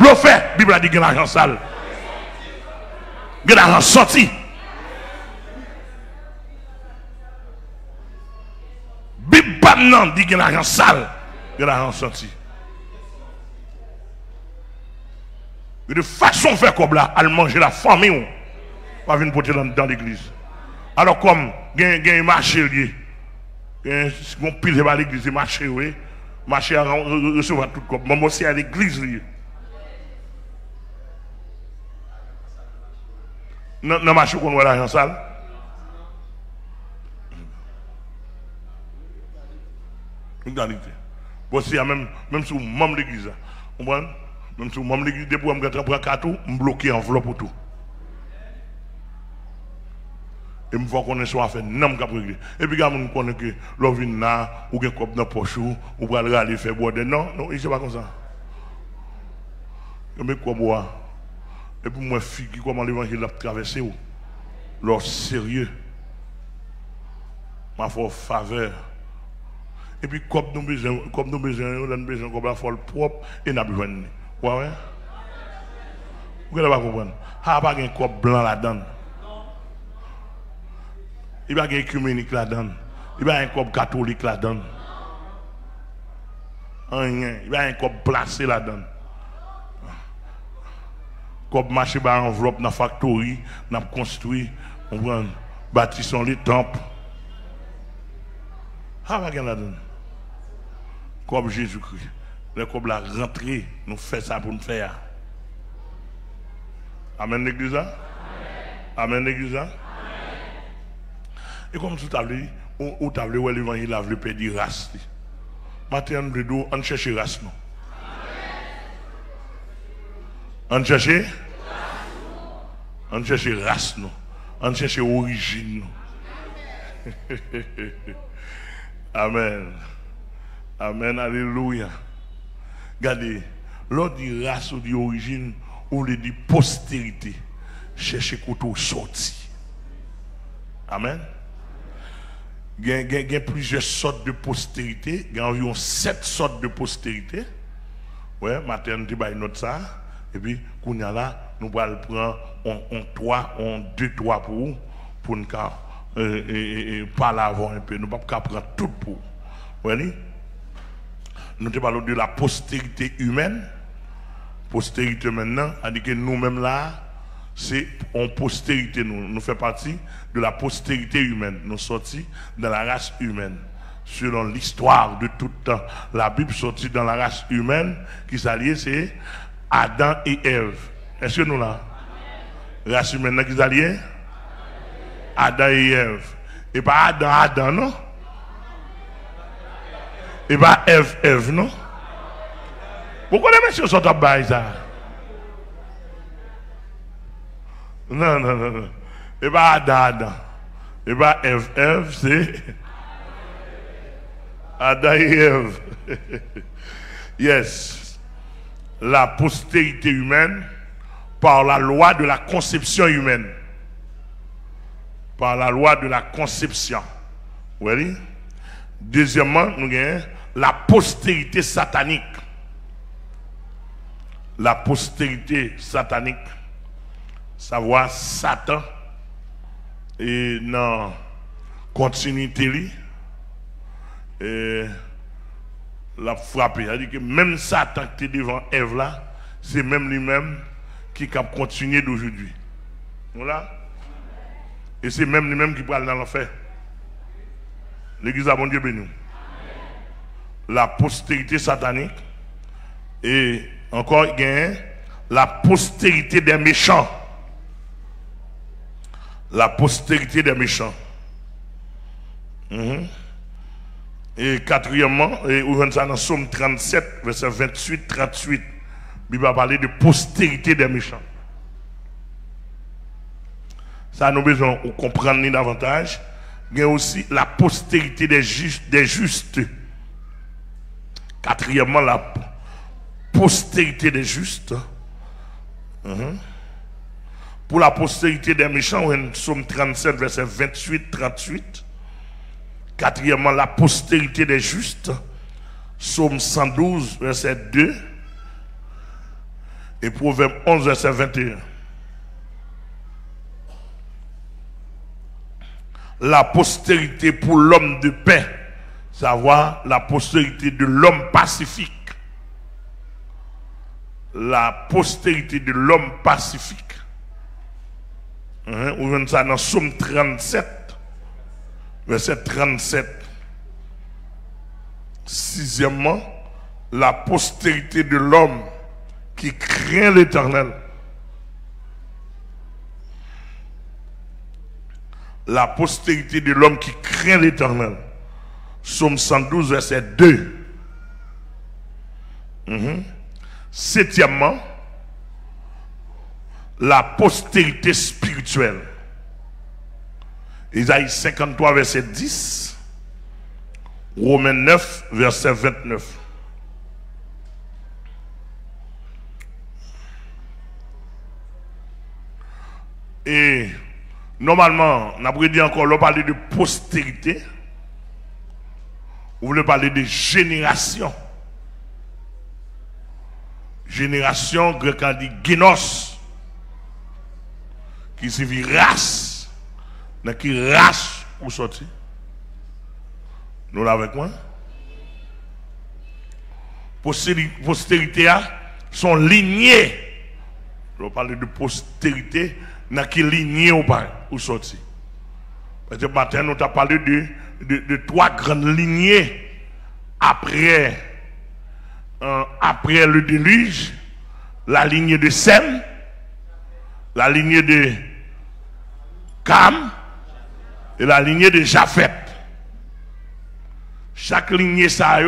L'eau fait, la Bible a dit qu'il y a l'argent sale. Il y a l'argent sorti. La Bible dit qu'il y a l'argent sale. Il y a l'argent sorti. De façon faire comme là, à manger la famille, pas venir porter dans l'église. Alors comme il y a un marché lié, on pile à l'église, marché, oui, marché à recevoir tout comme, mais aussi à l'église lié. Non, marché qu'on voit l'argent sale. Égalité. Bon, si même si on membre l'église, on voit. Même si je suis depuis que je prends carton, je bloque l'enveloppe pour tout. Et je vois qu'on est sur affaire, non, je régler. Et puis, je connais que l'on vient là, ou un cop dans la poche, ou va aller faire boire. Non, non, c'est pas comme ça. Je mets quoi boire. Et puis, moi, fille qui comment l'évangile a traversé, leur sérieux, ma force faveur. Et puis, comme nous besoin, on a besoin comme la folle propre, et n'a besoin de. Ouais. Vous ne pouvez pas comprendre. Il n'y a pas un corps blanc là-dedans. Il n'y a pas un œcuménique là-dedans. Il n'y a pas un corps catholique là-dedans. Il n'y a pas un corps placé là-dedans. Comme marché par enveloppe dans la factory, dans la construit, on bâtissons les temples. Il n'y a pas un là-dedans. Comme Jésus-Christ. Le comme la rentrée, nous faisons ça pour nous faire. Amen l'église. Amen l'église. Et comme tout à l'heure, on t'a vu l'évangile a voulu perdre race. Maintenant, on cherche race. On cherche race. On cherche origine. Amen. Amen. Alléluia. Regardez, l'autre dit race ou dit origine, ou le dit postérité. Cherchez couteau sorti. Amen. Il y a plusieurs sortes de postérité. Il y a environ 7 sortes de postérité. Ouais, matin, nous avons notre ça. Et puis, qu'on a là, nous allons prendre on 2-3 pour nous parler avant un peu. Nous ne pouvons pas prendre tout pour. Vous voyez? Nous parlons de la postérité humaine. Postérité maintenant, c'est-à-dire que nous-mêmes là, c'est en postérité, nous faisons partie de la postérité humaine. Nous sortis dans la race humaine. Selon l'histoire de tout temps, la Bible sortit dans la race humaine, qui s'allie, c'est Adam et Ève. Est-ce que nous là? Race humaine qui s'allie? Adam et Ève. Et pas Adam, non? Et pas Ève, non? Pourquoi les messieurs sont à bas ça? Non. Et pas Adam. Et pas Ève, c'est Adam et Ève. Yes. La postérité humaine par la loi de la conception humaine. Par la loi de la conception. Vous voyez? Deuxièmement, nous avons la postérité satanique. La postérité satanique, savoir Satan et dans continuité et la frapper. C'est-à-dire que même Satan qui est devant Ève là, c'est même lui-même qui a continué d'aujourd'hui. Voilà. Et c'est même lui-même qui parle dans l'enfer. L'église a bon Dieu béni. La postérité satanique et encore il y a la postérité des méchants. La postérité des méchants. Et quatrièmement, on voit ça dans Somme 37, verset 28-38. La Bible va parler de postérité des méchants. Ça nous besoin de comprendre davantage. Il y a aussi la postérité des justes. Quatrièmement, la postérité des justes. Pour la postérité des méchants, on Somme 37, verset 28-38. Quatrièmement, la postérité des justes. Somme 112, verset 2. Et Proverbe 11, verset 21. La postérité pour l'homme de paix, savoir la postérité de l'homme pacifique. La postérité de l'homme pacifique. On voit ça dans Psaume 37, verset 37. Sixièmement, la postérité de l'homme qui craint l'Éternel. La postérité de l'homme qui craint l'Éternel. Psaume 112, verset 2. Septièmement, la postérité spirituelle. Isaïe 53, verset 10. Romains 9, verset 29. Et normalement, on a dit encore, on parle de postérité. On voulait parler de génération. Génération, grec a dit génos, qui signifie race. Dans qui race ou sorti? Nous l'avons avec moi. Postérité sont lignées. On parle de postérité, dans qui lignée ou sorti. Parce que matin, nous avons parlé de trois grandes lignées après le déluge, la lignée de Sem, la lignée de Cam et la lignée de Japheth. Chaque lignée ça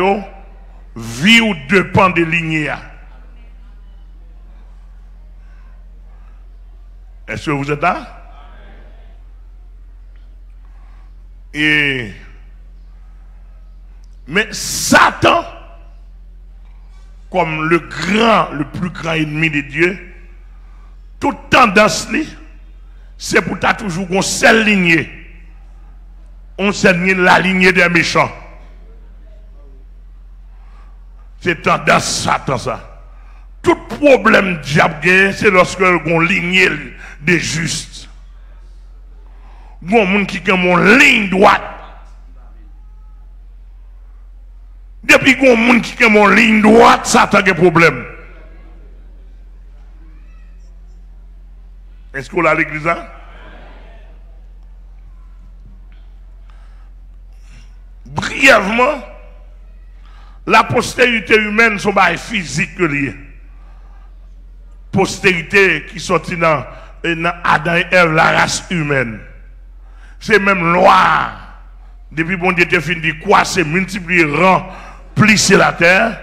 vit ou dépend de lignées. Est-ce que vous êtes là? Mais Satan, comme le plus grand ennemi de Dieu, toute tendance, c'est pour ta toujours une seule lignée. On s'aligne la lignée des méchants. C'est tendance Satan ça. Tout problème diable, c'est lorsque on lignée des justes. Bon monde qui a mon ligne droite. Depuis qu'on monde qui a mon ligne droite, Satan a des problèmes. Est-ce qu'on a l'église là? Brièvement, la postérité humaine sont pas physique liée. Postérité qui sortit dans Adam et Ève, la race humaine. C'est même loi. Depuis bon Dieu te fini de quoi, c'est multiplier, remplir la terre.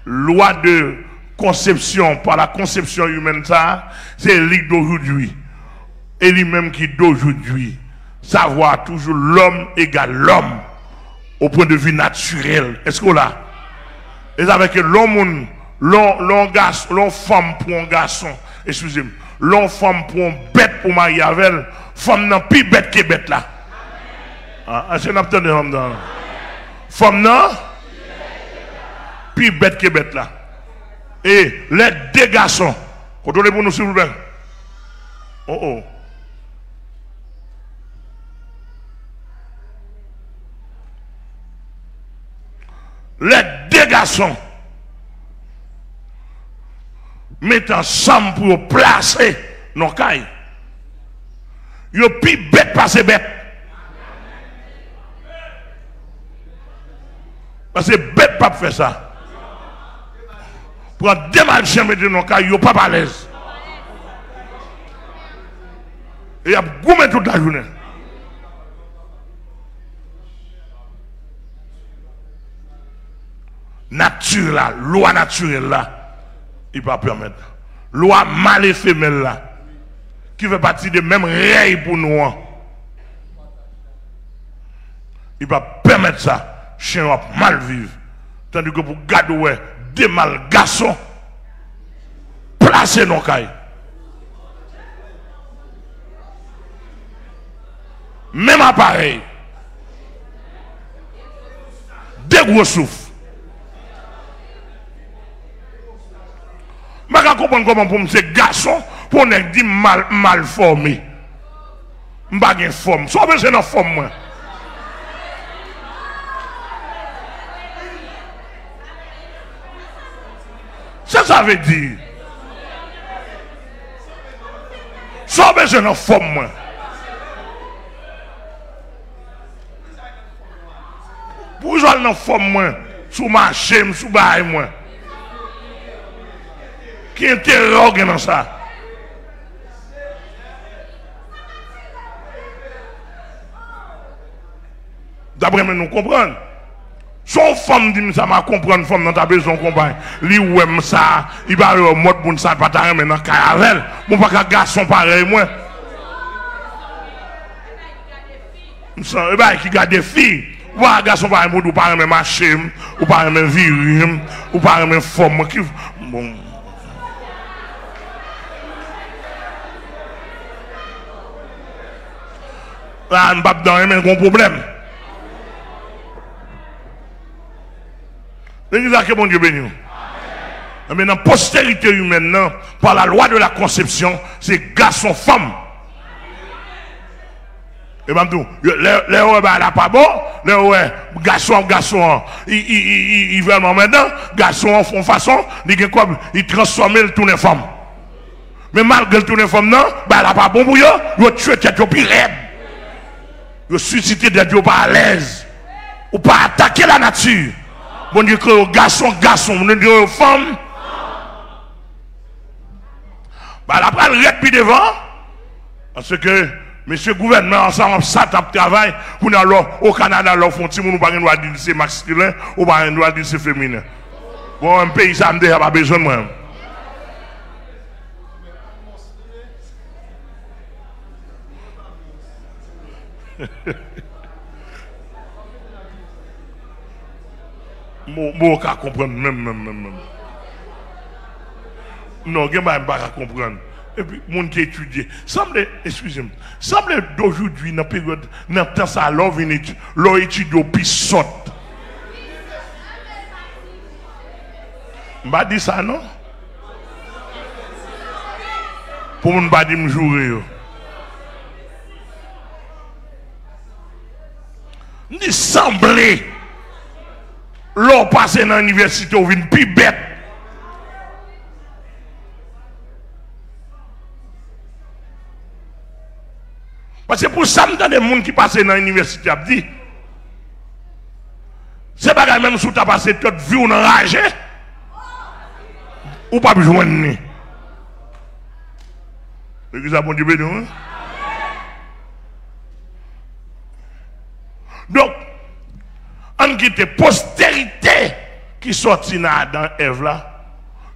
Loi de conception, par la conception humaine, ça, c'est lui d'aujourd'hui. Et lui-même qui d'aujourd'hui. Savoir toujours l'homme égale l'homme. Au point de vue naturel. Est-ce qu'on l'a? Et avec l'homme, l'homme femme pour un garçon, excusez-moi, l'homme femme pour un bête pour marier avec elle, femme n'a plus bête que bête là. Ah, c'est n'a pas de homme dans. Femme n'a plus bête que bête là. Et les deux garçons, contrôlez pour nous s'il vous plaît. Oh oh. Les deux garçons mettent ensemble pour placer nos cailles. Ils ont plus bête passer bête. Parce que bête pas faire ça. Pour démarcher mettre nos cailles, ils ne sont pas à l'aise. Et ils ont goûté toute la journée. Nature là, loi naturelle là, il ne peut pas permettre. Loi mâle et femelle là, qui fait partie des mêmes règles pour nous. Il ne peut pas permettre ça. Chien va mal vivre. Tandis que pour garder des mâles garçons, placer nos cailles. Même appareil. Des gros souffles. Je pas comprendre comment pour ces garçons, pour ne dire mal formé. Je n'ai pas de forme. Soit besoin de forme, moi. Ça veut dire. Soit besoin de forme, moi. Pour jouer dans forme, moi, sous marché, sous bail, moi. Qui interroge dans ça? D'après nous comprendre. Son femme dit ça m'a comprendre femme dans ta besoin compagne. Li ouem ça, il va au mode pour ça pas ta maintenant caravelle. Mon pas garçon pareil moi. Ça e ba qui garde des filles. Ou un garçon pareil pour ou pas même marcher, ou pas même virer, ou pas même forme qui bon. Là, on pas dans un gros problème. C'est que mon Dieu béni. Mais dans la postérité humaine, par la loi de la conception, c'est garçon-femme. Et bien, les ouais, là pas bon, les ouais, garçon, ils veulent maintenant, garçon font façon, ils transforment le tourner femme. Mais malgré le tourner femme, non, bah là pas bon pour eux, ils tuent tête au pire. Ils suscité d'être pas à l'aise, ou pas attaquer la nature. Bon Dieu, que garçon, nous disons femme. Bah là, après, le reste devant. Parce que, monsieur le gouvernement, ensemble, ça tape travail. Pour alors, au Canada, leur font nous pas droit dire c'est masculin, ou pas droit dire c'est féminin. Bon, un pays, ça me dit, pas besoin de moi. Bon, qu'à comprendre, même. Non, je ne peux pas comprendre. Et puis, mon qui étudie. Excusez-moi, semble d'aujourd'hui, dans la période, dans le temps, ça, l'on étudie au plus saute. Je ne pas dire ça, non? Pour ne pas dire me jouer. Ni sembler. L'on passe dans l'université, on vient plus bête. Parce que pour ça, il y a des gens qui passent dans l'université, dit, c'est pas même si tu as passé toute vie ou enragé, ou pas besoin de. C'est ça, bon Dieu, béni. Donc, on quitte postérité qui sortit dans Ève là,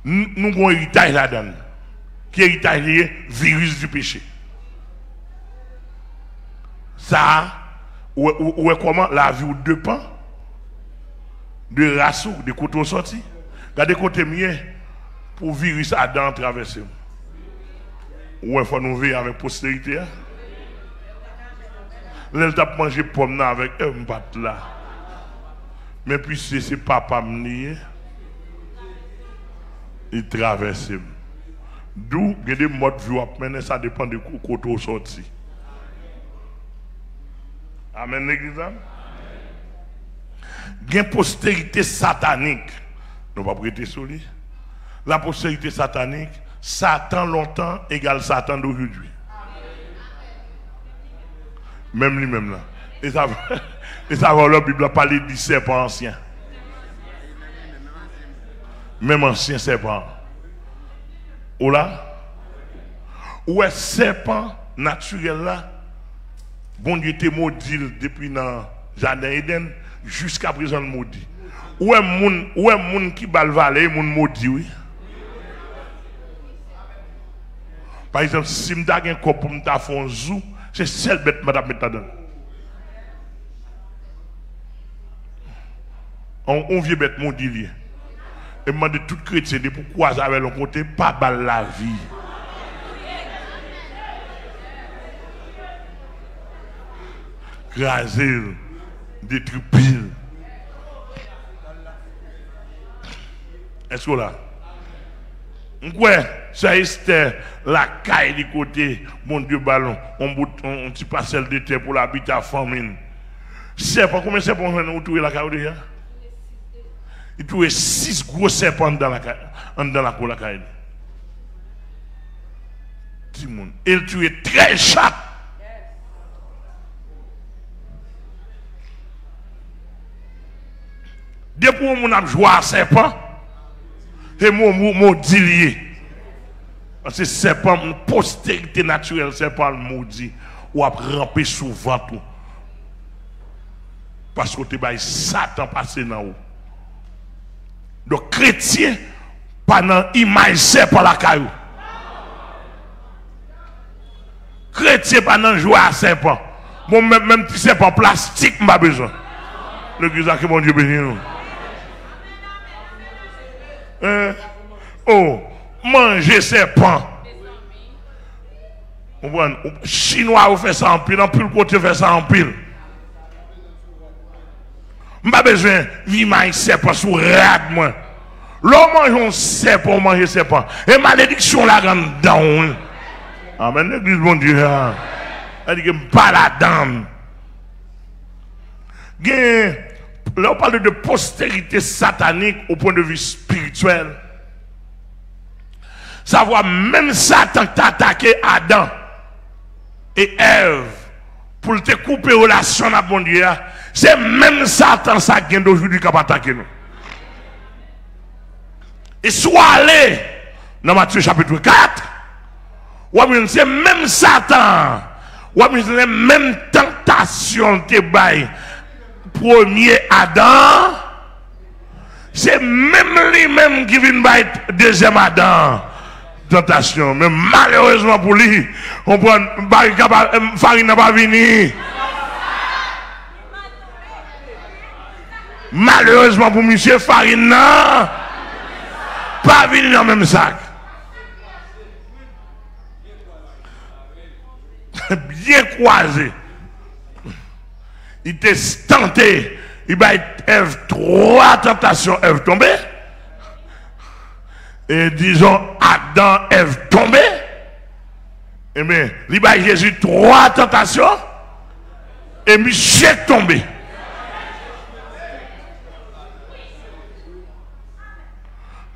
nous avons un héritage là-dedans. Qui est héritage lié virus du péché. Ça, ou comment la vie ou deux pans, de race de côté sorti. Regardez côté mieux pour virus Adam traverser. Ou il faut nous vivre avec postérité. Là, il a mangé pomme avec un bat là. Mais puis c'est papa m'nié, il traverse. D'où il y a des modes de vie, mais ça dépend de côté sorti. Amen, l'église. Il y a une postérité satanique. Nous ne pouvons pas prêter sur lui. La postérité satanique, Satan longtemps égale Satan d'aujourd'hui. Même lui-même là. Et ça va, la Bible a parlé du serpent ancien. Même ancien serpent. Ou là, où est serpent naturel là? Bon Dieu était maudit depuis dans le jardin Eden jusqu'à présent maudit. Où est moun qui balvale, moun maudit, oui? Par exemple, si je suis un corps pour me faire un zou, c'est celle bête que je vais mettre dedans. On vient bête mon dit. Et demande tout chrétien de pourquoi ça avait le côté pas bal la vie. Craser, détruire. Est-ce que là? Ouais, ça Esther, la caille du côté, mon Dieu, ballon, on petit parcelle de terre pour l'habitat famine. Serpent, combien de serpents on trouve la caille déjà? Il trouve 6 gros serpents dans la cour de la caille. Il trouve 13 chats. Depuis qu'on a joué à serpent, et mon dilier. Parce que serpent, une postérité naturelle, serpent le maudit, ou a rampé souvent tout. Parce que tu as Satan passé dans haut. Donc, chrétien, pas dans l'image serpent la caillou. Chrétien, pas dans jouer à serpent. Bon, même petit serpent plastique, je n'ai pas besoin. L'église a que mon Dieu bénisse nous. Oh, manger serpent. Chinois fait ça en pile, en pile côté fait ça en pile. Je n'ai pas besoin de vivre un serpent sur rade moi. L'homme mange un serpent, mange un serpent. Et malédiction la grande down. Amen, l'église, mon Dieu. Elle dit que je ne pas la dame. Là, on parle de postérité satanique au point de vue spirituel. Savoir même Satan t'a attaqué Adam et Ève pour te couper relation avec mon Dieu. C'est même Satan ça qui est d'aujourd'hui qui a attaqué nous. Et soit allé dans Matthieu chapitre 4, c'est même Satan, c'est même tentation te bail. Premier Adam, c'est même lui-même qui vient de deuxième Adam. Tentation. Mais malheureusement pour lui, on prend farine n'a pas venu. Malheureusement pour monsieur, farine n'a pas venu dans le même sac. Bien croisé. Il était tenté. Il va Ève 3 tentations, Ève tombée. Et disons Adam, Ève tombée. Et bien, il va Jésus 3 tentations. Et Michel tombé.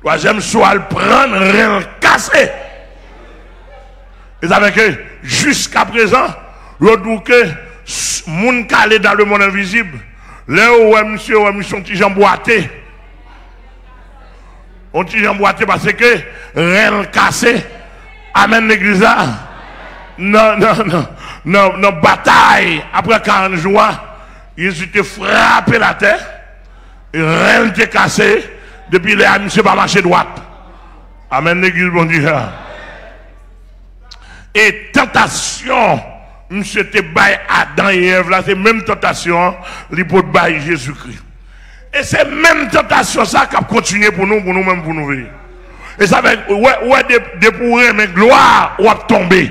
Troisième soir, il prend rien cassé. Et ça fait que jusqu'à présent, l'autre que moun calé dans le monde invisible, là où monsieur son petit jambe boité. On petit jambe boité parce que rien cassé. Amen l'église là. Non, bataille après 40 jours, Jésus te frappé la terre. Et rien te cassé. Depuis là, monsieur va marcher droite. Amen l'église, bon Dieu. Et tentation. Monsieur te baille Adam et Ève, là, c'est même tentation, les pour bailler Jésus-Christ. Et c'est même tentation ça qui a continué pour nous-mêmes, pour nous vivre. Et ça va être, ouais, de pour mais gloire, ou à tomber.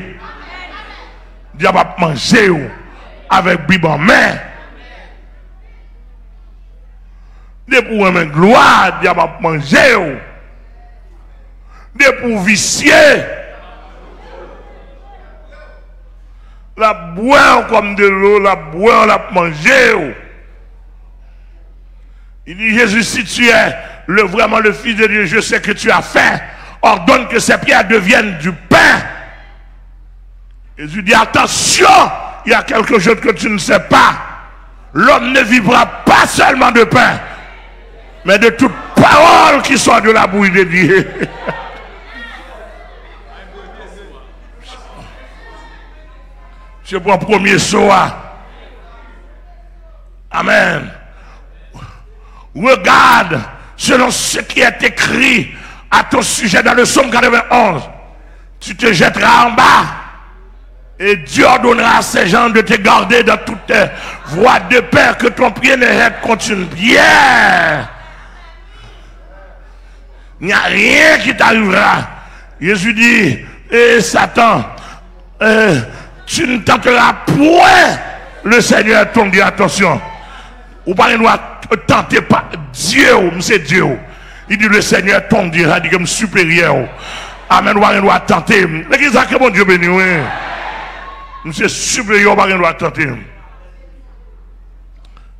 Dieu va manger avec Bible en main. De pour mais gloire, Dieu va manger. De pour vicier. La boire comme de l'eau, la boire, la manger. Il dit, Jésus, si tu es vraiment le Fils de Dieu, je sais que tu as faim. Ordonne que ces pierres deviennent du pain. Jésus dit, attention, il y a quelque chose que tu ne sais pas. L'homme ne vivra pas seulement de pain, mais de toute parole qui sort de la bouche de Dieu. Je prends le premier soir. Amen. Regarde selon ce qui est écrit à ton sujet dans le psaume 91. Tu te jetteras en bas et Dieu ordonnera à ces gens de te garder dans toutes tes voies de peur, que ton pied ne reste contre une pierre. Il n'y a rien qui t'arrivera. Jésus dit, Satan, tu ne tenteras point le Seigneur ton Dieu. Attention, ou pas nous tenter pas Dieu, c'est Dieu. Il dit le Seigneur ton Dieu, il dit comme supérieur. Amen, on doit tenter. L'église a que bon Dieu béni, oui. Monsieur supérieur, on doit tenter.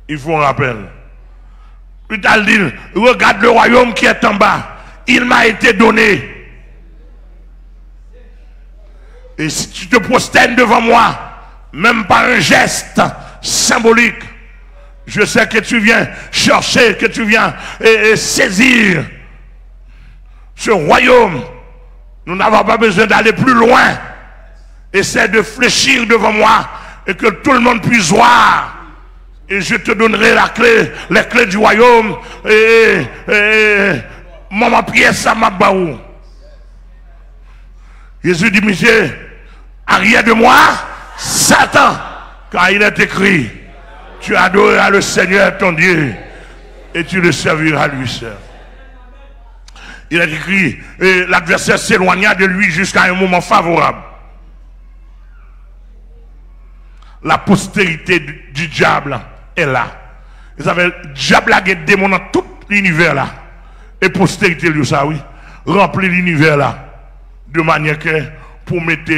Il faut un rappel. Puis il dit, regarde le royaume qui est en bas. Il m'a été donné. Et si tu te prosternes devant moi, même par un geste symbolique, je sais que tu viens chercher, que tu viens saisir ce royaume. Nous n'avons pas besoin d'aller plus loin. Essaie de fléchir devant moi et que tout le monde puisse voir. Et je te donnerai les clés du royaume. Maman pièce ça m'a baou. Jésus dit, monsieur, arrière de moi, Satan, car il est écrit, tu adoreras le Seigneur ton Dieu et tu le serviras lui seul. Il est écrit, l'adversaire s'éloigna de lui jusqu'à un moment favorable. La postérité du diable est là. Ils avaient le diable et le démon dans tout l'univers là. Et postérité, lui, ça, oui, remplit l'univers là. De manière que pour mettre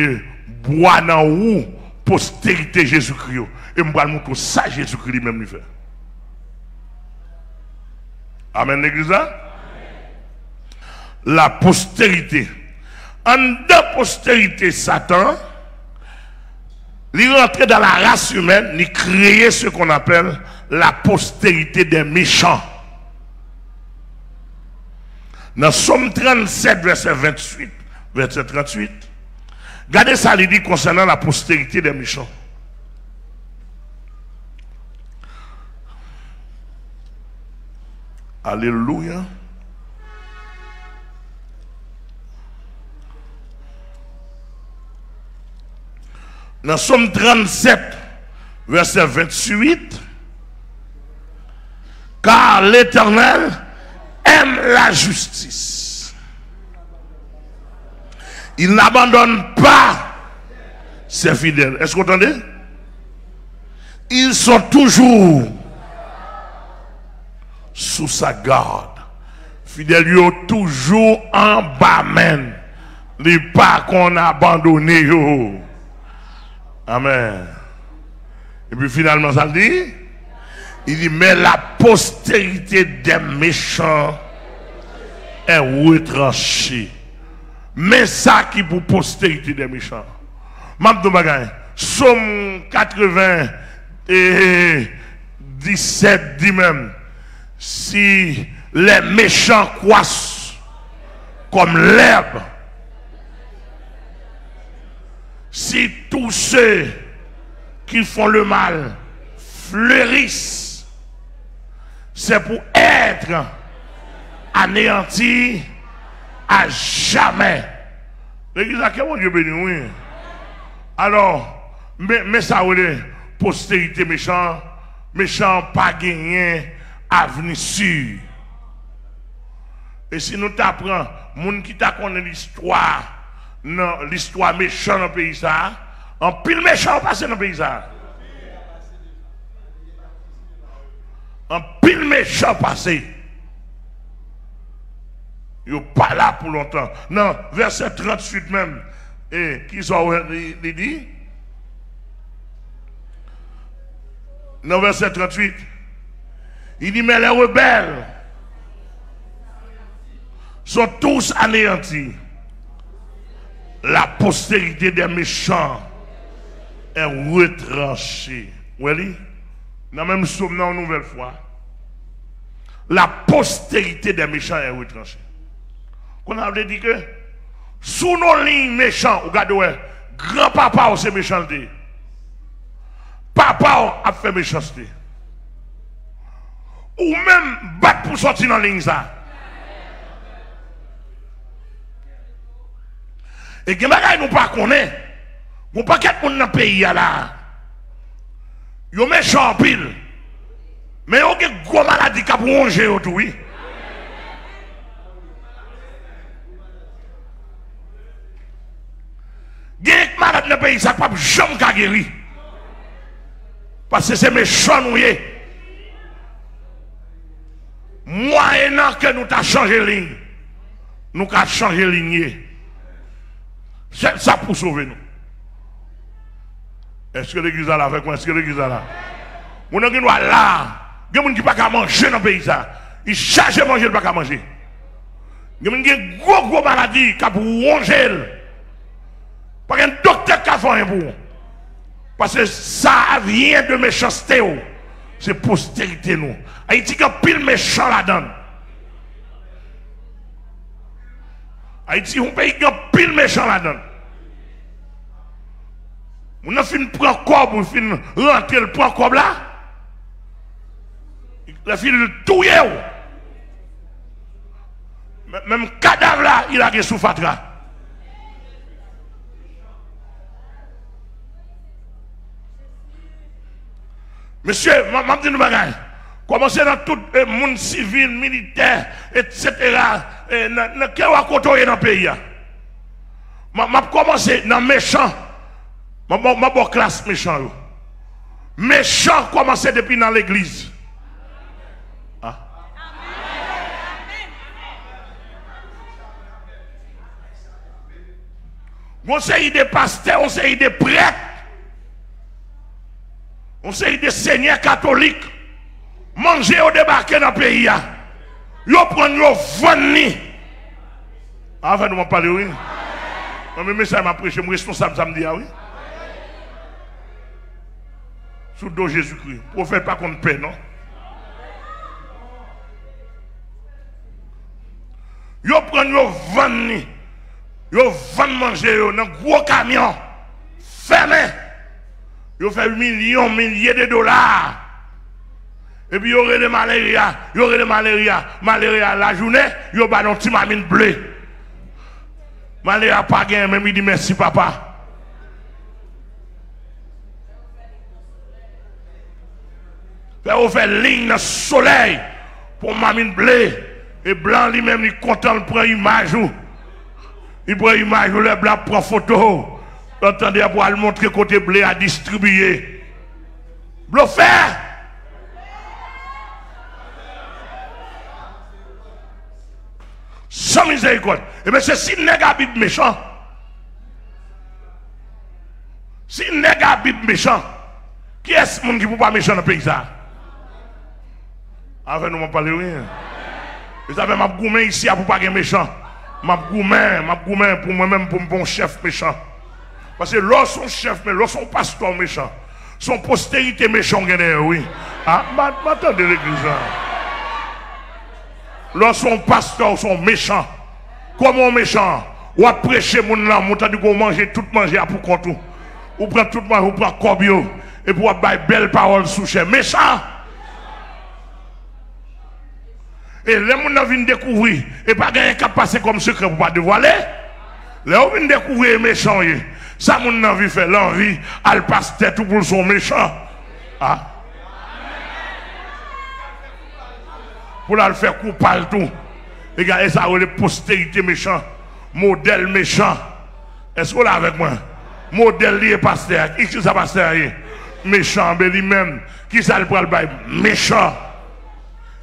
bois dans où postérité Jésus-Christ. Et je vais montrer ça Jésus-Christ lui-même lui fait. Amen, l'église là? La postérité. En de postérité, Satan, il rentre dans la race humaine, il crée ce qu'on appelle la postérité des méchants. Dans Somme 37, verset 28, verset 38, regardez ça, il dit concernant la postérité des méchants. Alléluia. Dans Somme 37, verset 28, car l'Éternel aime la justice. Il n'abandonne pas ses fidèles. Est-ce que vous entendez? Ils sont toujours sous sa garde. Fidèles, ils sont toujours en bas même. Les pas qu'on a abandonné. Amen. Et puis finalement, ça dit, il dit, mais la postérité des méchants est retranchée. Mais ça qui pour postérité des méchants. M'abdou bagay, Somme 80 et 17 dit même, si les méchants croissent comme l'herbe, si tous ceux qui font le mal fleurissent, c'est pour être anéantis à jamais. L'église a quel Dieu béni, oui. Alors, mais ça, postérité méchant pas gagné, avenir sûr. Et si nous t'apprenons, moun qui t'a connu l'histoire, non, l'histoire méchante dans le pays, ça, en pile méchant passé dans le pays, ça. En pile méchant passé. Ils ne sont pas là pour longtemps. Non, verset 38 même. Et qu'ils ont dit. Non, verset 38. Il dit, mais les rebelles sont tous anéantis. La postérité des méchants est retranchée. Vous voyez? Dans même somme, une nouvelle fois. La postérité des méchants est retranchée. Qu'on a dit que sous nos lignes méchants, regardez, grand-papa c'est méchanceté. Papa a fait méchanceté. Ou même battre pour sortir dans la ligne ça. Et que bagay nous pas connaît. Bon paquet de monde dans le pays là. Yo méchant en pile. Mais yo gen gros maladie qui a pour ronger autour oui. Gen malade dans le pays ça pas jamais ka guéri. Parce que c'est méchant nous y. Moyennant que nous avons changé de ligne. Nous avons changé de ligne. C'est ça pour sauver nous. Est-ce que l'église est là avec moi? Est-ce que l'église est là? On a là. Il y a des gens qui ne peuvent pas manger dans le pays. Ils cherchent à manger, ils ne peuvent pas manger. Il y a des gros maladies qui peuvent ronger. Pas un docteur qui a fait un pour. Parce que ça vient de méchanceté. C'est postérité nous. Haïti a pile méchant là-dedans. Haïti est un pays qui a pile méchant là-dedans. On a fini de prendre corps, on a fini de rentrer le prend corps là. Il a fini de touiller. Même cadavre là, il a des sous-fatra. Monsieur, je dis nous bagaille. Commencez dans tout le monde civil, militaire, etc. Dans quel côté dans le pays. Je commence dans méchant. Je vais classe méchant. Méchant commence depuis dans l'église. Ah. On sait des pasteurs, on sait des prêtres. On sait des seigneurs catholiques. Manger au débarquer dans le pays. Ils prennent le vendre. Avant de m'en parler, oui. Mais ça m'a prêché, je suis responsable samedi, oui. Sous le dos Jésus-Christ. Prophète pas qu'on paie, non? Ils prennent le vendre. Ils vendent manger dans un gros camion. Fermé. Ils font milliers de dollars. Et puis, il y aurait des malaria. Il y aurait des malaria. Malaria la journée, il y aurait un petit mamine bleu. Malaria pas gagné, même il dit merci papa. On fait ligne dans le soleil pour mamine bleu. Et blanc lui-même, il est content de prendre une image. Il prend une image, le blanc prend photo. Attendez, pour aller montrer côté blé à distribuer. Bluffé! Sans miséricorde. Et bien c'est si négabit méchant. Si négabit méchant. Qui est-ce qui ne peut pas méchant dans le pays ça? Avec nous, on parle rien. Vous savez, je suis ici pour pas être méchant. Je suis pour moi-même, pour un bon chef méchant. Parce que lorsqu'on chef, mais lorsqu'on pasteur méchant, son postérité méchant, oui. Ah, m'attendez l'église. Lorsqu'on pasteur sont méchants, comment méchant, ou à prêcher mon nom, ou dit qu'on mange tout manger pour compte. Ou prend tout manger, ou prend corbio, et pour avoir belle parole sous cher. Méchant. Et les gens viennent découvrir, et pas gagner qu'à passer comme secret pour pas dévoiler. Les gens viennent découvrir méchant. Ça, mon envie fait l'envie, à le pasteur tout pour son méchant. Ah. Pour la faire coupable tout. Regardez ça, les postérités méchants, modèle méchant. Est-ce que vous l'avez avec moi? Modèle lié pasteur. Qui ça pasteur? Méchant, mais lui-même. Qui ça le prend méchant?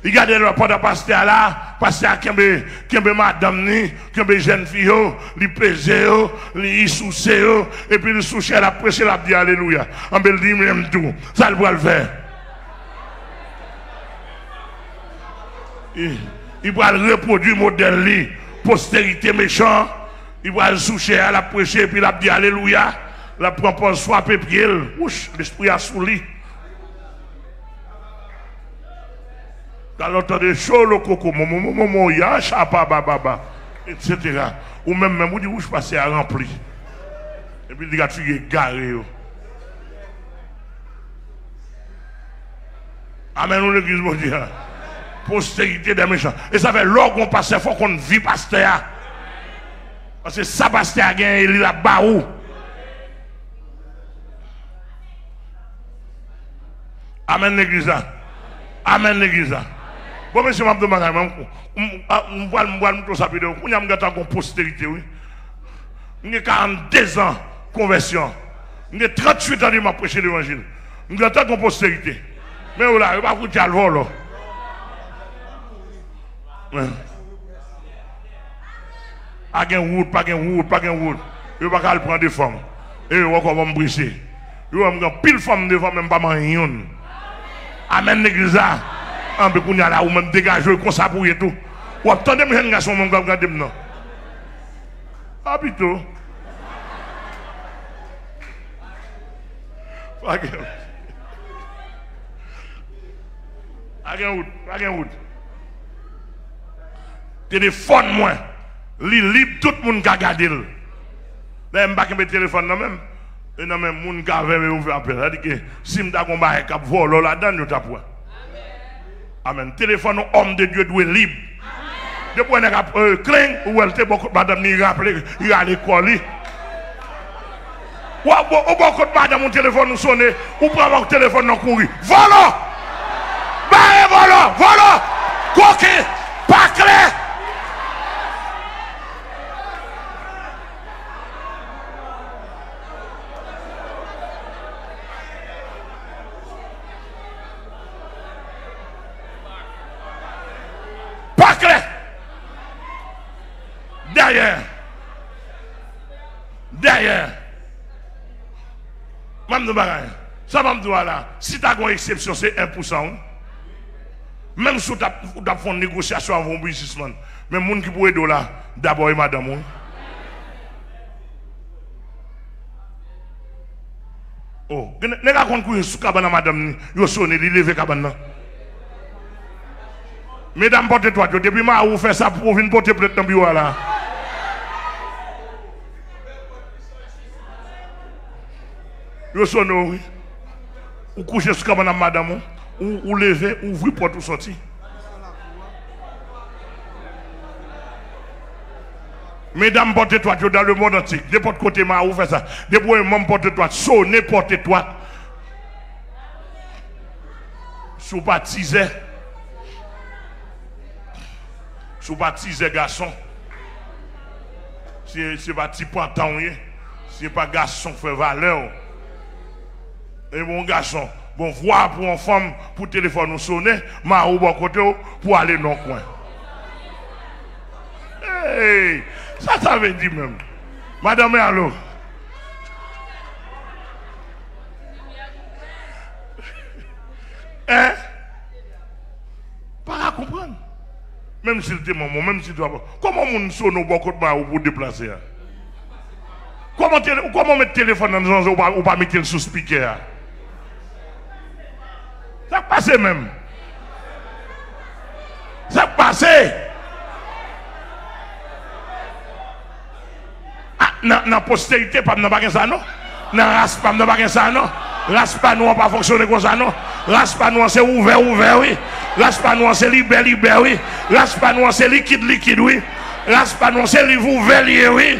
Regardez le rapport de pasteur là, pasteur qui est madame, qui est jeune fille, qui pèse, qui souce, et puis le souche, elle a prêché, elle a dit alléluia. On peut le dire même tout. Ça le prend le faire. Il va reproduire le modèle, postérité méchant. Il va le soucher, à la prêcher, puis il a dit alléluia. La prend pour swapper pied. Ouch, l'esprit a souli. Quand l'autre de chaud, le coco, momo, ya, chapa, baba, etc. Ou même, vous dites, où je passe à remplir. Et puis, il dit, tu es garé. Amen, nous l'église mondiale. Postérité des méchants. Et ça fait lors qu'on passe, il faut qu'on vit pasteur. Parce que ça pasteur a gagné, il a barou. Amen l'église. Amen l'église. Bon, monsieur, je me demande, tout ça, on a une postérité, oui. On a 42 ans de conversion. On a 38 ans de prêcher l'évangile. On a une postérité. Mais on a pas vous dire le vol. Pas de route, pas de route, pas de route. Je ne vais pas prendre des femmes. Et je vais me briser. Je vais me pile femme devant même pas marier. Amen l'église là. En peu qu'on y a là ou même dégager comme ça pour y tout. Ou attendez mes jeunes garçons mon gars regardez maintenant. Ah plutôt. Pas de route, pas de route. Téléphone moi. Li libre tout le monde qui a gardé. Là, je ne vais pas mettre téléphone non même. Et non même, moun ka veut ouvrir appel. C'est-à-dire que si m'ta kon baye k'ap volo là-dedans, yo t'a point. Amen. Téléphone homme de Dieu doit libre. Depuis on a cling ou elle te beaucoup madame ni rappeler, il à l'école. Ou beaucoup de madame mon téléphone nous sonne, ou prend votre téléphone non courir. Volo! Baye volo, volo! Coquin, pas clair. Derrière, même de bagaille, ça va me dire là, si tu as une exception, c'est 1%. Même si tu as fait une négociation avant un businessman, mais les gens qui pourraient être là, d'abord et madame. Oh, ne pas qu'on couille sous cabane madame, yo sonne, il lève cabane. Mesdames, portez-toi, depuis que vous faites ça pour venir porter plainte dans le bureau là. Vous sonnez, oui. Vous couchez sur cabane madame, ou levez, ouvrez porte ou sortir. Mesdames, portez-toi dans le monde entier. De votre côté, vous faites ça. Depuis que vous portez-toi, sonnez, portez-toi. Sous baptisé. Sous baptisé garçon. C'est pas petit pantalon, c'est pas garçon fait valeur. Et mon garçon, bon voir pour une femme pour téléphone nous sonner, ma ou bon côté pour aller dans le coin. Hey, ça veut dire même. Madame, allô. Hein? Pas à comprendre. Même si c'était maman, même si tu dois. Comment on sonne au bon côté pour déplacer? Comment mettre le téléphone dans le sens ou pas mettre le sous speaker? Ça passe même. Ça passe. Ah, dans la postérité, pas de ça, non? Dans la race, pas de ça, non? Race pas nous, on pas fonctionner comme ça, non? Race pas nous, c'est ouvert, oui. Race pas nous, c'est libère, oui. Race pas nous, c'est liquide, oui. Race pas nous, c'est livre ouvert, oui.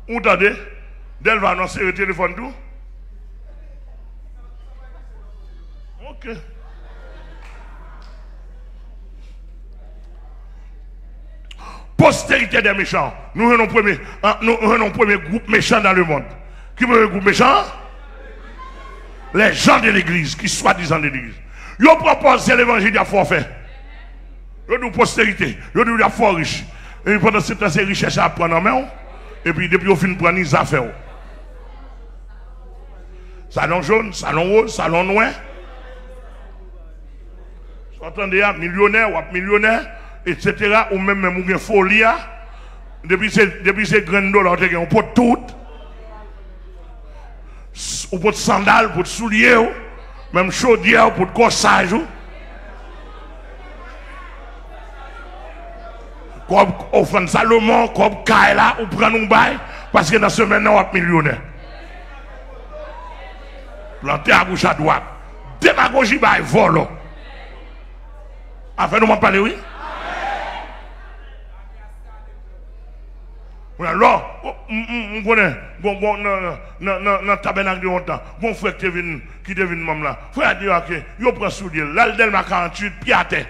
Vous entendez? D'elle va annoncer le téléphone tout. Ok. Postérité des méchants. Nous avons un premier groupe méchant dans le monde. Qui veut le groupe méchant? Les gens de l'église, qui soi-disant de l'église. Ils proposent l'évangile à forfait. Ils nous postérité. Ils nous à fort riche. Et pendant ce temps, c'est richesse à prendre en main. Et puis depuis au fin de prendre les affaires. Salon jaune, salon rose, salon noir. Vous entendez, millionnaire ou millionnaire, etc. Ou même une folie. Depuis ces graines dollars, on peut tout. Ou pour sandales, pour souliers, même chaudière, pour corsage. Comme offrande Salomon, comme Kaila, ou prendre un bail, parce que dans ce semaine, on est millionnaire. Planter à gauche à droite. Démagogie, bail, volo. Enfin, nous m'en parlez, oui? Alors, on connaît, bon, dans le tabernacle de longtemps, bon frère qui devine maman là, frère dit, ok, il prend soulier, là, il m'a 48, pieds à terre.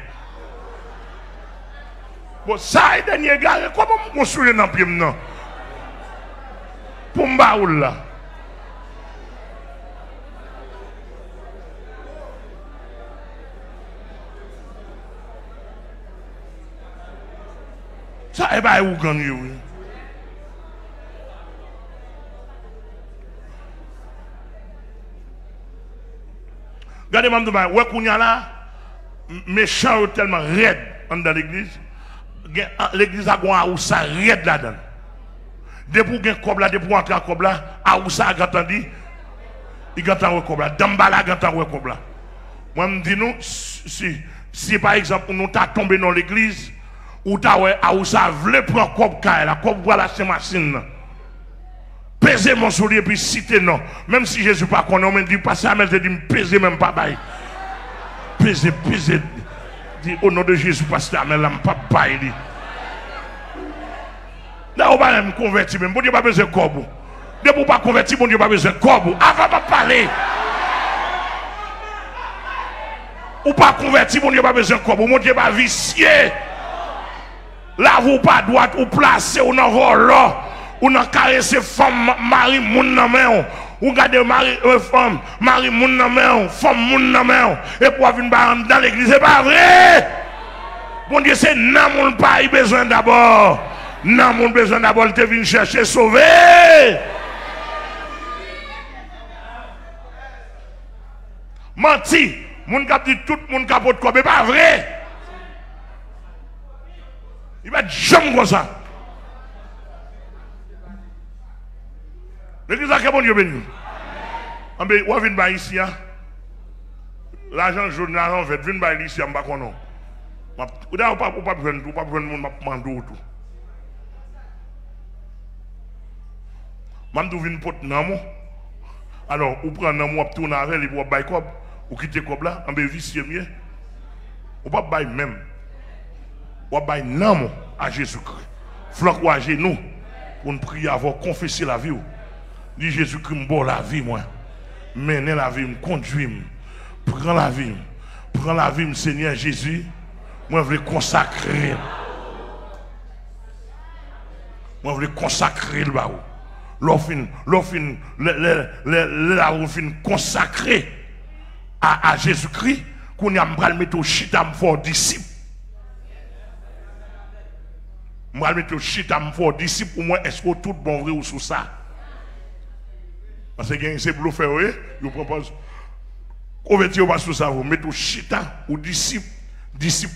Bon, ça, est dernier gars, comment on soulier dans le pied maintenant? Pour m'baoul là. Ça, et bien, où gagnez vous? Regardez-moi, ouais, qu'on y a là, méchant tellement raide dans l'église. L'église a un ou ça raide là-dedans. Depuis qu'il y a un cob là, depuis qu'il y a un cob là, à où ça a entendu, il y a un cob là. Dambala, il y a un cob là. Moi, je me dis, nous, si par exemple, nous t'as tombé dans l'église, ou t'as ouais, à où ça voulait prendre cob la cob voilà ces machines. Peser mon soulier puis citer non. Même si Jésus pas connaît, on me dit pas ça, mais je dis peser même pas bail. Peser. Dit au nom de Jésus, pasteur, mais là, pas bail. Là, on va me convertir, même. Bon Dieu, pas besoin de corbeau. Dès pour pas convertir, bon Dieu, pas besoin de corbeau. Avant de parler. Ou pas convertir, bon Dieu, pas besoin de corbeau. Mon Dieu, pas vicier. Là, vous pas droite, ou placer, ou dans vol là. Ou dans caresser femme, mari, moun nan men. Ou gade mari, femme, mari, moun nan men. Femme, moun nan men. Et pour venir dans l'église, c'est pas vrai. Bon Dieu, c'est nan moun pas besoin d'abord. Nan moun besoin d'abord, te venu chercher sauver. Menti. Moun kap dit tout moun capote quoi, mais pas vrai. Il va être jamais comme ça. L'église a que bon Dieu béni. On vient ici. L'argent jaune, l'argent vert, vient ici, on va pas non. Ou pas prendre tout, pas prendre mon mando tout. Mandou vient pot nan. Alors, ou prend nan moi tourner avec lui pour bailler cob, ou quitter cob là, on va vicier mieux. Ou pas bailler même. Ou bailler nan à Jésus-Christ. Flanc ou à genoux pour nous prier avoir confessé la vie. Dit Jésus-Christ me la vie moi. Menez la vie, me conduit. Prends la vie, Seigneur Jésus. Moi je veux consacrer. Moi je veux consacrer le baou. L'offre consacré à Jésus-Christ qu'on y a mettre au chita pour disciple. Moi mettre au chita pour disciple pour moi est-ce que tout bon vrai ou sous ça? Parce que c'est pour faire, vous proposez, convertir pas sous ça, vous mettez au chita, ou disciple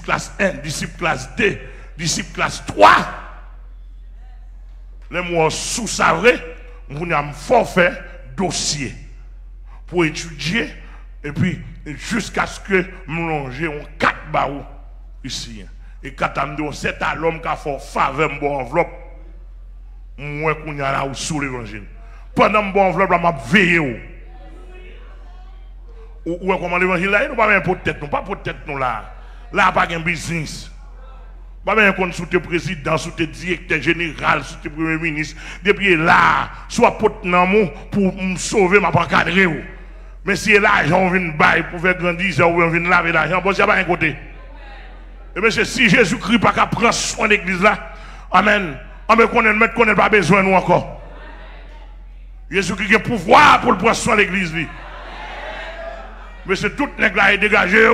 classe 1, disciple classe 2, disciple classe 3. Les mots sous ça, vous avez un forfait dossier pour étudier, et puis jusqu'à ce que nous longeons 4 barreaux ici. Et 4 amdons, c'est à l'homme qui a fait faveur, une bonne enveloppe, moi qu'on y a là sous l'évangile. Pendant mon enveloppe, je vais veiller. Ou comment l'évangile là, nous pas même pour tête, nous pas pour tête nous là. Là, pas un business. Pas même qu'on sous tes présidents, sous tes directeurs généraux, sous tes premiers ministres. Depuis là, soit pour me sauver, ma pas cadrer. Mais si l'argent vient bailler pour faire grandir, ou vient laver l'argent, bon, il n'y a pas un côté. Et monsieur, si Jésus-Christ pas qu'à prendre soin de l'église là, amen. On me connaît, qu'on n'a pas besoin de nous encore. Jésus-Christ a le pouvoir pour le prendre soin de l'église. Mais c'est tout le monde est dégagé.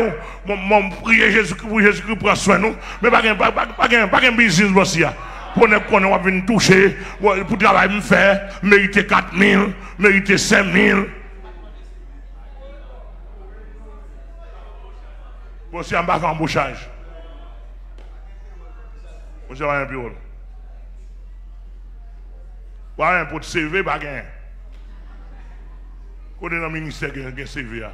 Mon prier Jésus-Christ pour Jésus-Christ prendre soin de nous. Mais pas un business aussi. Pour ne pas venir toucher, pour travailler me faire, mériter 4 000, mériter 5 000. Bon, c'est un bac en embauchage. Vous avez un bureau. Vous avez un pot de CV, pas gain. Quand on est dans le ministère, il y a un CV.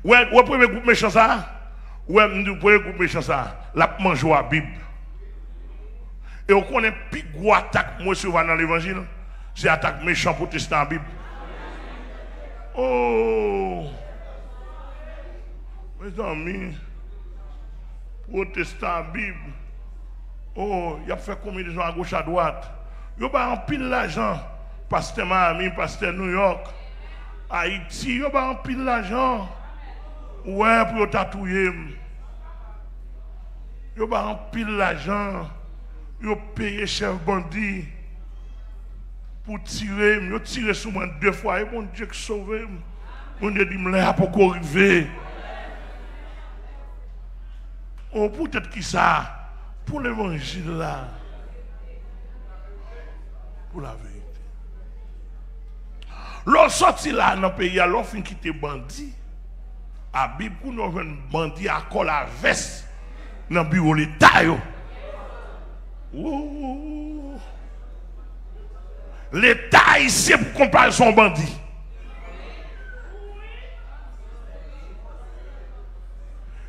Ouais, le premier groupe méchant ça, ouais, le premier groupe méchant ça, la mange à la Bible. Et on connaît plus gros attaque, moi, si on va dans l'évangile, c'est attaque méchant protestant à la Bible. Oh! Mes amis, protestant à la Bible. Oh, il a fait combien de gens à gauche, à droite? Il y a un pile l'argent. Pasteur Miami, pasteur New York, Haïti, il y a un pile l'argent. Ouais, pour tatouer. Il y a un pile l'argent. Il y a payé chef bandit pour tirer. Il a tiré sur moi 2 fois. Et mon Dieu qui sauvé. Mon Dieu dit, je ne pour arriver. Oh, peut-être qui ça? pour l'évangile là, pour la vérité. L'autre sorti là dans le pays, l'autre fin qui était bandit, à Bible, pour nous un bandit à col à veste dans le bureau de l'État. L'État ici pour comparer son bandit.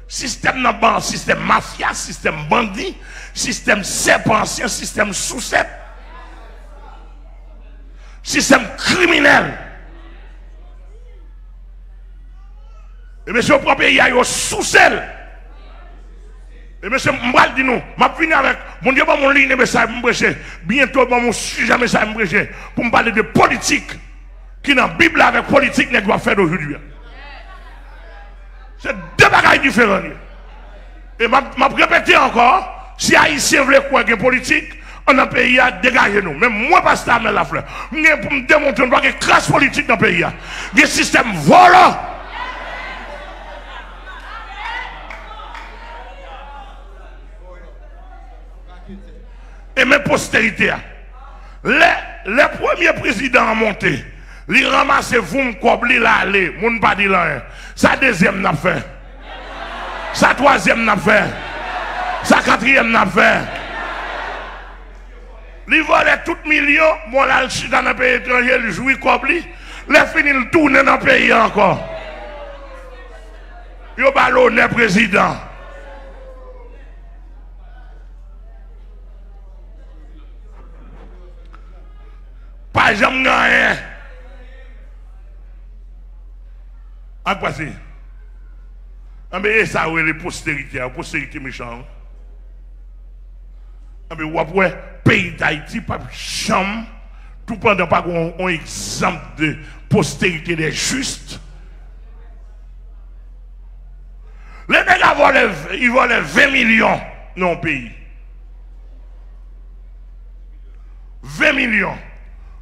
Système nan système mafia, système bandit, système serpent ancien, système sous-cep, système criminel. Et monsieur, propre pays, il y a sous-cep. Et monsieur, m'bral dit nous, m'a fini avec, mon Dieu, mon ligne, mais ça m'brèche, bientôt, mon sujet, mais ça m'brèche, pour me parler de politique, qui dans la Bible avec politique, n'est pas faire d'aujourd'hui. C'est deux bagages différents. Et m'a répété encore, si Haïtien veut quoi que politique, on a un pays à dégager nous. Même moi, pas ça, mais la fleur. Pour me démontrer qu'il y a une classe politique dans le pays. Il y a un système volant. Et mes postérités, les premiers présidents à monter, ils ramassent vous, comme ils l'aller, moun pas dit rien. Ça deuxième n'a fait. Ça troisième n'a fait. Ça quatrième n'a fait. Ils volent tout million, moi là, je suis dans un pays étranger, ils jouent comme lui, les finissent le tourner dans le pays encore. Ils ont ballonné président. Pas jamais rien. À quoi c'est? Mais ça, c'est les postérités, la postérité méchante. Mais ouais, pays d'Haïti, pas chambre, tout pendant pas un exemple de postérité des justes. Les gars ils volent 20 millions dans le pays. 20 millions.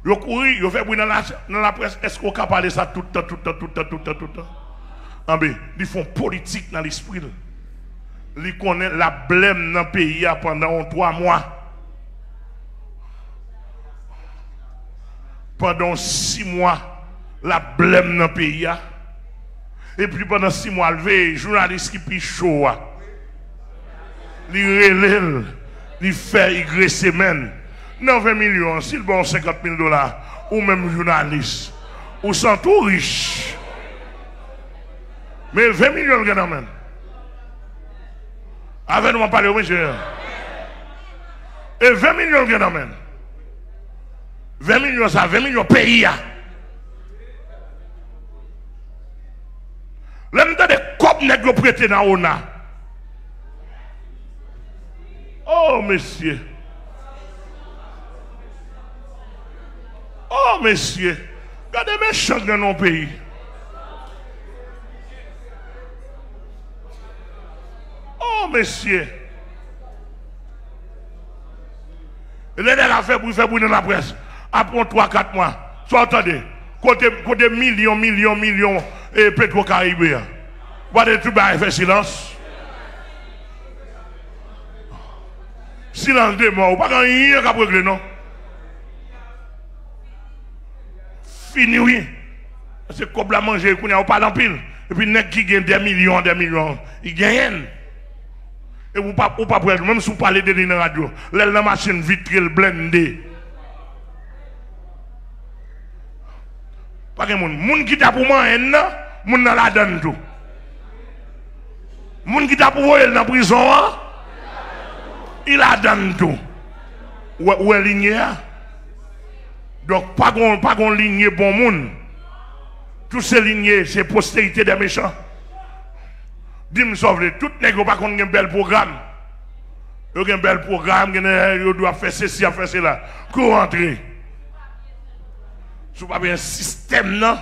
Ils courent, ils fait dans la presse, est-ce qu'on peut parler ça tout le temps? Ah ben, ils font politique dans l'esprit. Ils connaissent la blême dans le pays pendant 3 mois. Pendant 6 mois, la blême dans le pays. Et puis pendant 6 mois, les journalistes qui pissent chaud. Ils relèvent, ils font Y semaine. Dans 20 millions, s'ils bon 50 000 $, ou même journalistes, ou sont tout riches. Mais 20 millions de même. Avec nous, on parle au monsieur. Et 20 millions de même. 20 millions, ça, 20 millions pays. L'homme de copes n'est prêté dans l'ONA. Oh, monsieur. Oh, messieurs, regardez mes méchants dans nos pays. Oh, messieurs. Les gens ont fait pour dans la presse. Après 3-4 mois. Soit attendez. Côté millions, et Petro-Caribé. Vous avez tout fait silence. Silence de mort. Pas rien qu'à régler, non? Fini, oui. C'est comme la manger, qu'on a pas d'empile. Et puis, les qui gagne des millions, ils gagnent. Et vous pas prêt, même si vous parlez de la radio, la machine vitrée blendée. Pas que moun qui t'a pour moi, moun dans la donne tout. Moun qui t'a pour moi, dans la prison, il a donne tout. Où est ligne? Donc, pas de lignée bon monde. Tous ces lignées, c'est postérité des méchants. Dis-moi, sauve-les. Tout les gens pas qu'on a un bel programme. Ils ont un bel programme, ils doivent faire ceci, faire cela. Qu'on rentre. Si vous avez un système, non,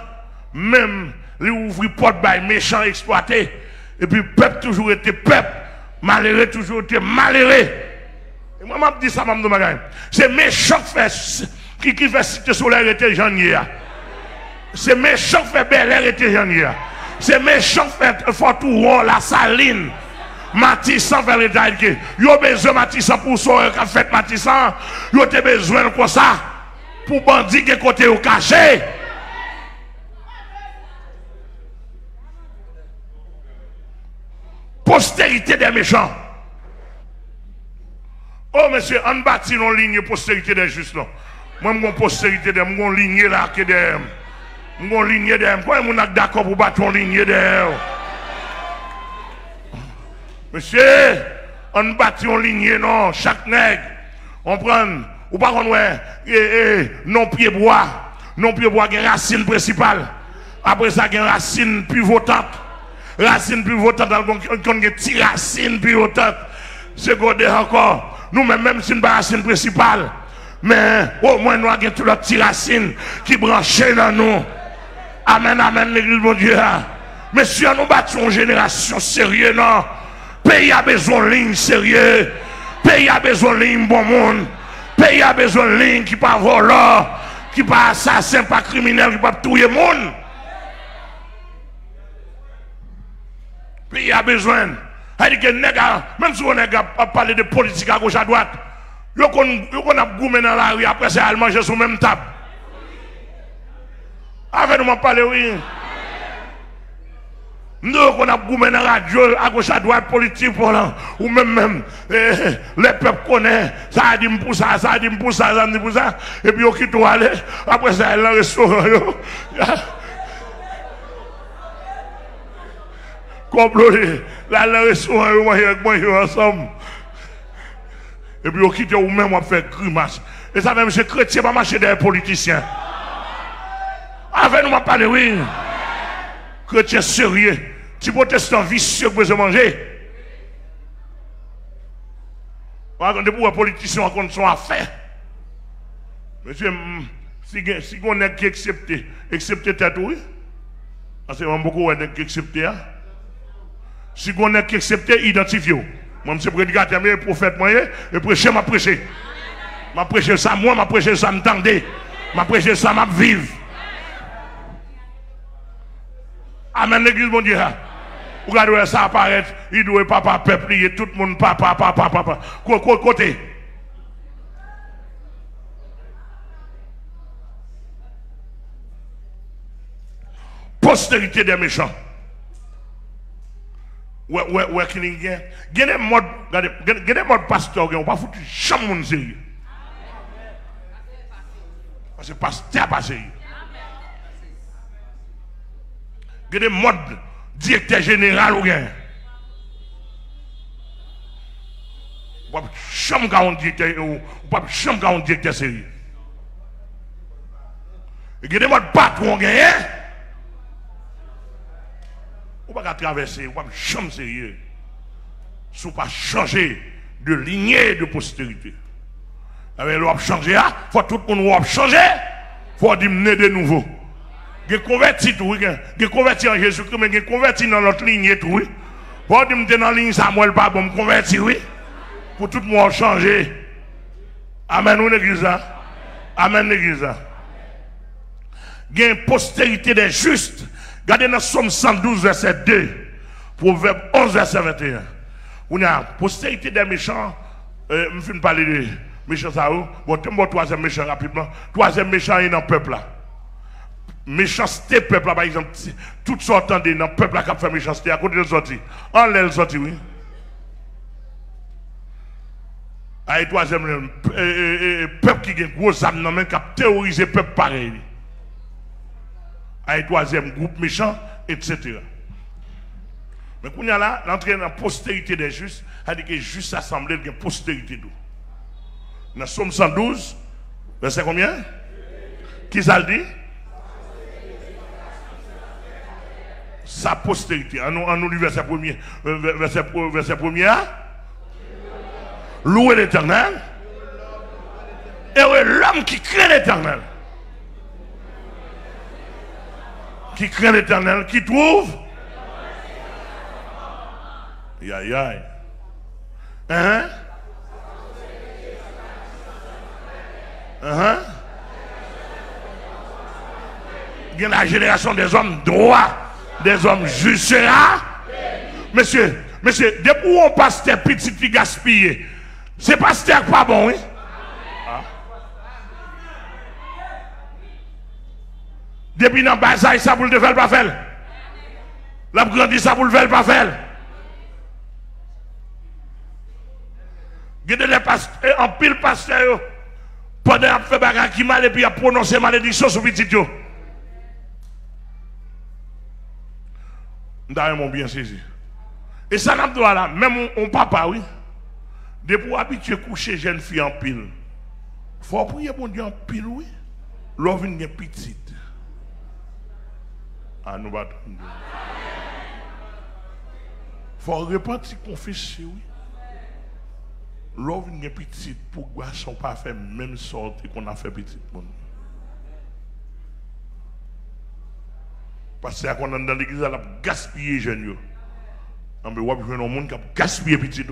même les ouvrir porte by méchants exploités. Et puis, peuple toujours été peuple. Malheureux toujours été malheureux. Et moi, je dis ça, c'est méchant qui fait cité solaire était janvier. C'est méchant fait Bel Air était janvier. C'est méchant fait Fortouron, la Saline. Matissan vers l'État. Ils ont besoin de Matissan pour sauver qu'a fait Matissan. Ils ont besoin de ça pour bandit qui côté au caché. Postérité des méchants. Oh monsieur, on bâtit une ligne postérité des justes. Moi, mon postérité des mon ligne là que des mon ligne des. Pourquoi on est d'accord pour battre une ligne des? Monsieur, on bâtit une ligne non, chaque nègre, on prend, ou pas qu'on non pied bois, non pied bois, une racine principale. Après ça, une racine pivotante. Racine pivotante, on a une petite racine pivotante. Secondaire encore. Nous-mêmes, même si nous pas racine principale, mais au moins nous avons toute la petite racine qui branche dans nous. Amen, amen, l'église, mon Dieu. Messieurs, nous battons une génération sérieuse, non? Pays a besoin de ligne sérieux. Pays a besoin de ligne bon monde. Pays a besoin de ligne qui pas volant, qui pas assassin, pas criminel, qui pas tuer monde. Pays a besoin. Même si on a parlé de politique à gauche à droite, on a goumé dans la rue, après c'est à manger sur la même table. Avec nous parler, oui. Nous, on a goumé dans la radio, à gauche à droite, politique, ou même, les peuples connaissent, ça a dit pour ça, ça a dit pour ça, ça a dit pour ça, et puis on quitte aller, après ça, elle est dans le restaurant. Comploter, là, le restaurant, on ensemble. Et puis on quitte ou même on fait grimace. Et ça, même M. Chrétien, pas marcher derrière les politiciens. Avec nous, on parle, oui. Chrétien sérieux. Tu protestant vicieux que vous manger. On pour les politiciens, on compte son affaire. Monsieur, si on est qui accepte tête, oui. Parce que beaucoup qui accepte. Si on est qui accepte, identifiez-vous. Moi, je suis prédicateur, mais prophète, moi, et prêcher, m'a prêché. M'a prêché ça, moi, m'a prêché ça, m'entendez. M'a prêché ça, m'a vivre. Amen, l'église, mon Dieu. Vous regardez ça apparaître, il doit papa, peuple, et tout le monde, papa. Côté. Postérité des méchants. Ouais, qu'il y a des modes pasteurs, on ne va pas foutre jamais mon sérieux. Parce que pasteur pas sérieux. Il y a des modes directeur général ou bien. On ne va pas jamais directeur sérieux. Il y a des modes patron gagné. On ne va pas traverser, on ne va pas jamais sérieux. Si on ne va pas changer de lignée de postérité. Alors, on va changer, il faut tout le monde changer. Il faut diminuer de nouveau. Il y a converti tout, il y a converti en Jésus-Christ, mais il y a converti dans notre lignée tout. Il faut diminuer dans la ligne Samuel, pas bon, converti, oui. Pour tout le monde changer. Amen, l'église. Amen, l'église. Il y a une postérité des justes. Regardez dans Somme 112, verset 2, Proverbe 11, verset 21. On a postérité des méchants. Je vais parler de méchants. Bon, troisième méchant rapidement. Troisième méchant est dans le peuple là. Méchanceté peuple là, par exemple. Toutes sortes dans le peuple là qui a fait méchanceté. À côté de sortir. En l'air sortir, oui. Et troisième, peuple qui a une grosse âme, qui a terrorisé le peuple pareil. Un troisième groupe méchant, etc. Mais quand on a là, l'entrée dans la postérité des justes, ça dit que les justes assemblés de postérité d'eux. Dans Somme 112, verset combien? Qui ça le dit? Sa postérité. En nous, verset premier. Verset premier. Louez l'Éternel. Et l'homme qui craint l'Éternel. Qui craint l'Éternel, qui trouve. Aïe, aïe. Hein? Il y a la génération des hommes droits, des hommes justes. Monsieur, Monsieur, depuis où on passe tes petites qui gaspillent, c'est pasteur pas bon, oui? Ah. Depuis dans le bazar, ça vous le devez pas faire. La grandi, ça vous le devez pas faire. Regardez les pasteurs, en pile pasteur, pendant qu'il fait bagarre qui mal et puis il a prononcé malédiction sur petit yo. Nous avons bien saisi. Et ça n'a pas là, même mon papa, oui. Depuis habitué coucher jeune fille en pile. Il faut prier pour Dieu en pile, oui. L'offre est petite. Ah, nous battons. Il faut repentir confesser, oui. L'offre est petite pour que les garçons pas fait même sorte qu'on a fait petite. Parce qu'on est dans l'église, on a gaspillé les jeunes. On peut voir un monde qui a gaspillé les petits.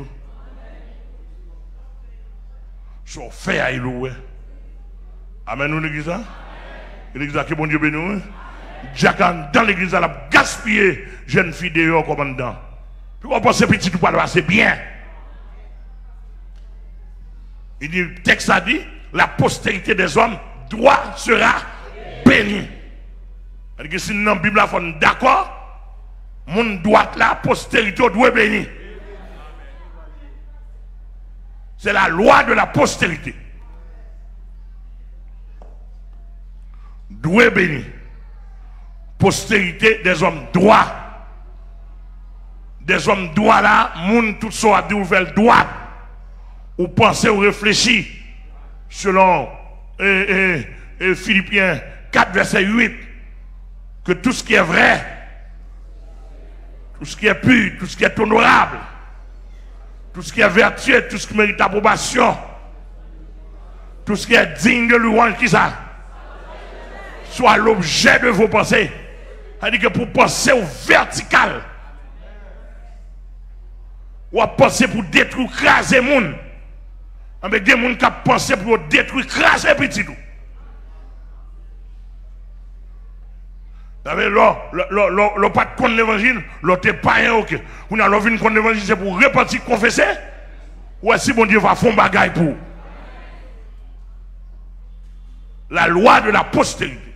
Son fait à l'eau. Amen, nous l'église. L'église qui est bon Dieu béni. Jacan dans l'église, on a gaspillé les jeunes filles dehors comme dedans. Puis on pense que petit tout pas c'est bien. Il dit, le texte a dit, la postérité des hommes sera bénie. C'est-à-dire que si dans la Bible, on est d'accord, mon droit la postérité doit bénir. C'est la loi de la postérité. Doit bénir. Postérité des hommes droits. Des hommes droits là, moun tout ça a dit ouvert droit. Ou pensez ou réfléchir selon Philippiens 4 verset 8 que tout ce qui est vrai, tout ce qui est pur, tout ce qui est honorable, tout ce qui est vertueux, tout ce qui mérite approbation, tout ce qui est digne de louange, qui ça soit l'objet de vos pensées. C'est-à-dire que pour penser au vertical, ou à penser pour détruire, craser le monde. Avec des gens qui ont pensé pour détruire, craser petit tout. Vous savez, l'on pas de contre l'évangile, l'on n'est pas un ok. On a l'envie de contre l'évangile, c'est pour repentir, confesser. Ou si bon Dieu va faire un bagage pour. La loi de la postérité.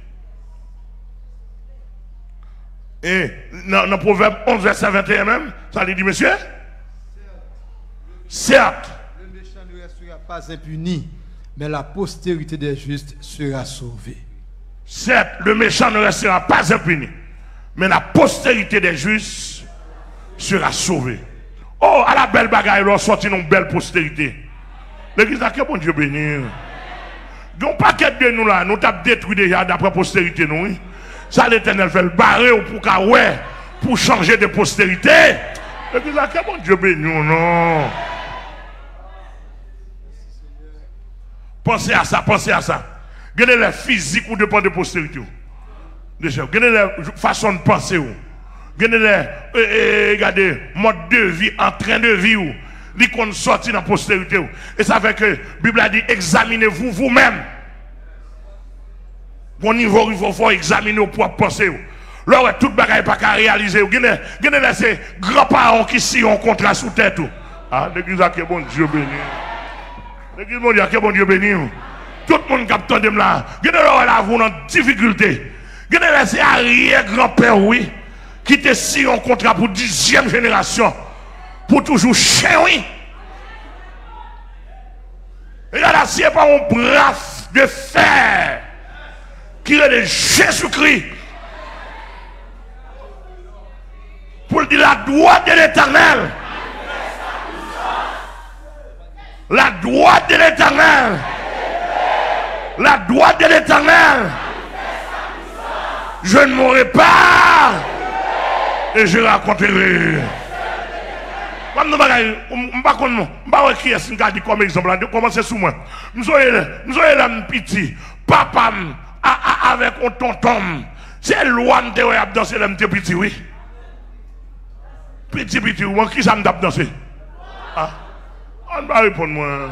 Et dans le Proverbe 11, verset 21 même, ça lui dit, monsieur, certes. Pas impuni, mais la postérité des justes sera sauvée. Certes, le méchant ne restera pas impuni, mais la postérité des justes sera sauvée. Oh, à la belle bagaille, on sorti une belle postérité. L'église a que bon Dieu béni. Donc, pas de nous là, nous avons détruit déjà d'après postérité, nous. Ça, l'Éternel fait le barrer pour changer de postérité. L'église a que bon Dieu béni, non. Pensez à ça, pensez à ça. Regardez les physiques ou dépend de postérité. Déjà, regardez les façons de penser. Regardez les mode de vie, en train de vie. Ils qu'on sorti dans la postérité. Et ça fait que la Bible a dit examinez-vous vous-même. Au niveau, il faut examiner vos propres pensées. Là, tout le bagage n'est pas qu'à réaliser. Regardez ces grands-parents qui s'y contrat sous tête. Ah, l'église a que bon Dieu béni. L'église mondiale, que bon Dieu béni. Tout le monde qui a entendu là, regardez là, vous en difficulté. Regardez ces arrière-grand-père, oui, qui te signe un contrat pour 10e génération, pour toujours chien, oui. Et là, c'est pas un bras de fer qui est de Jésus-Christ. Pour dire la droite de l'Éternel. La droite de l'Éternel. La droite de l'Éternel. Je ne mourrai pas. Et je raconterai. Comme nous ne qui est-ce que dit comme exemple. Commencez sous moi. Nous sommes là, petit. Papa, avec un tonton. C'est loin de danser là, petit, oui. Petit, qui ça me tape danser? Ah. On va répondre moi.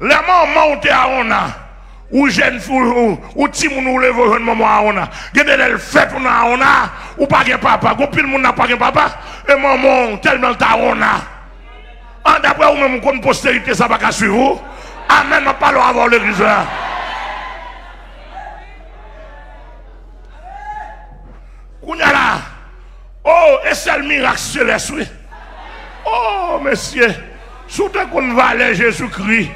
Les mamans montent à on a. ou jeune fou ou ti moun ou levo jeune maman on a gade elle fait on a ou pas gen papa gon pile moun n'a pas gen papa et maman tellement ta on a en d'après ou même comme postérité ça va ka suivre amen n'a pas avoir l'église là kounya là oh et c'est le miracle céleste oui oh monsieur surtout qu'on va aller Jésus-Christ.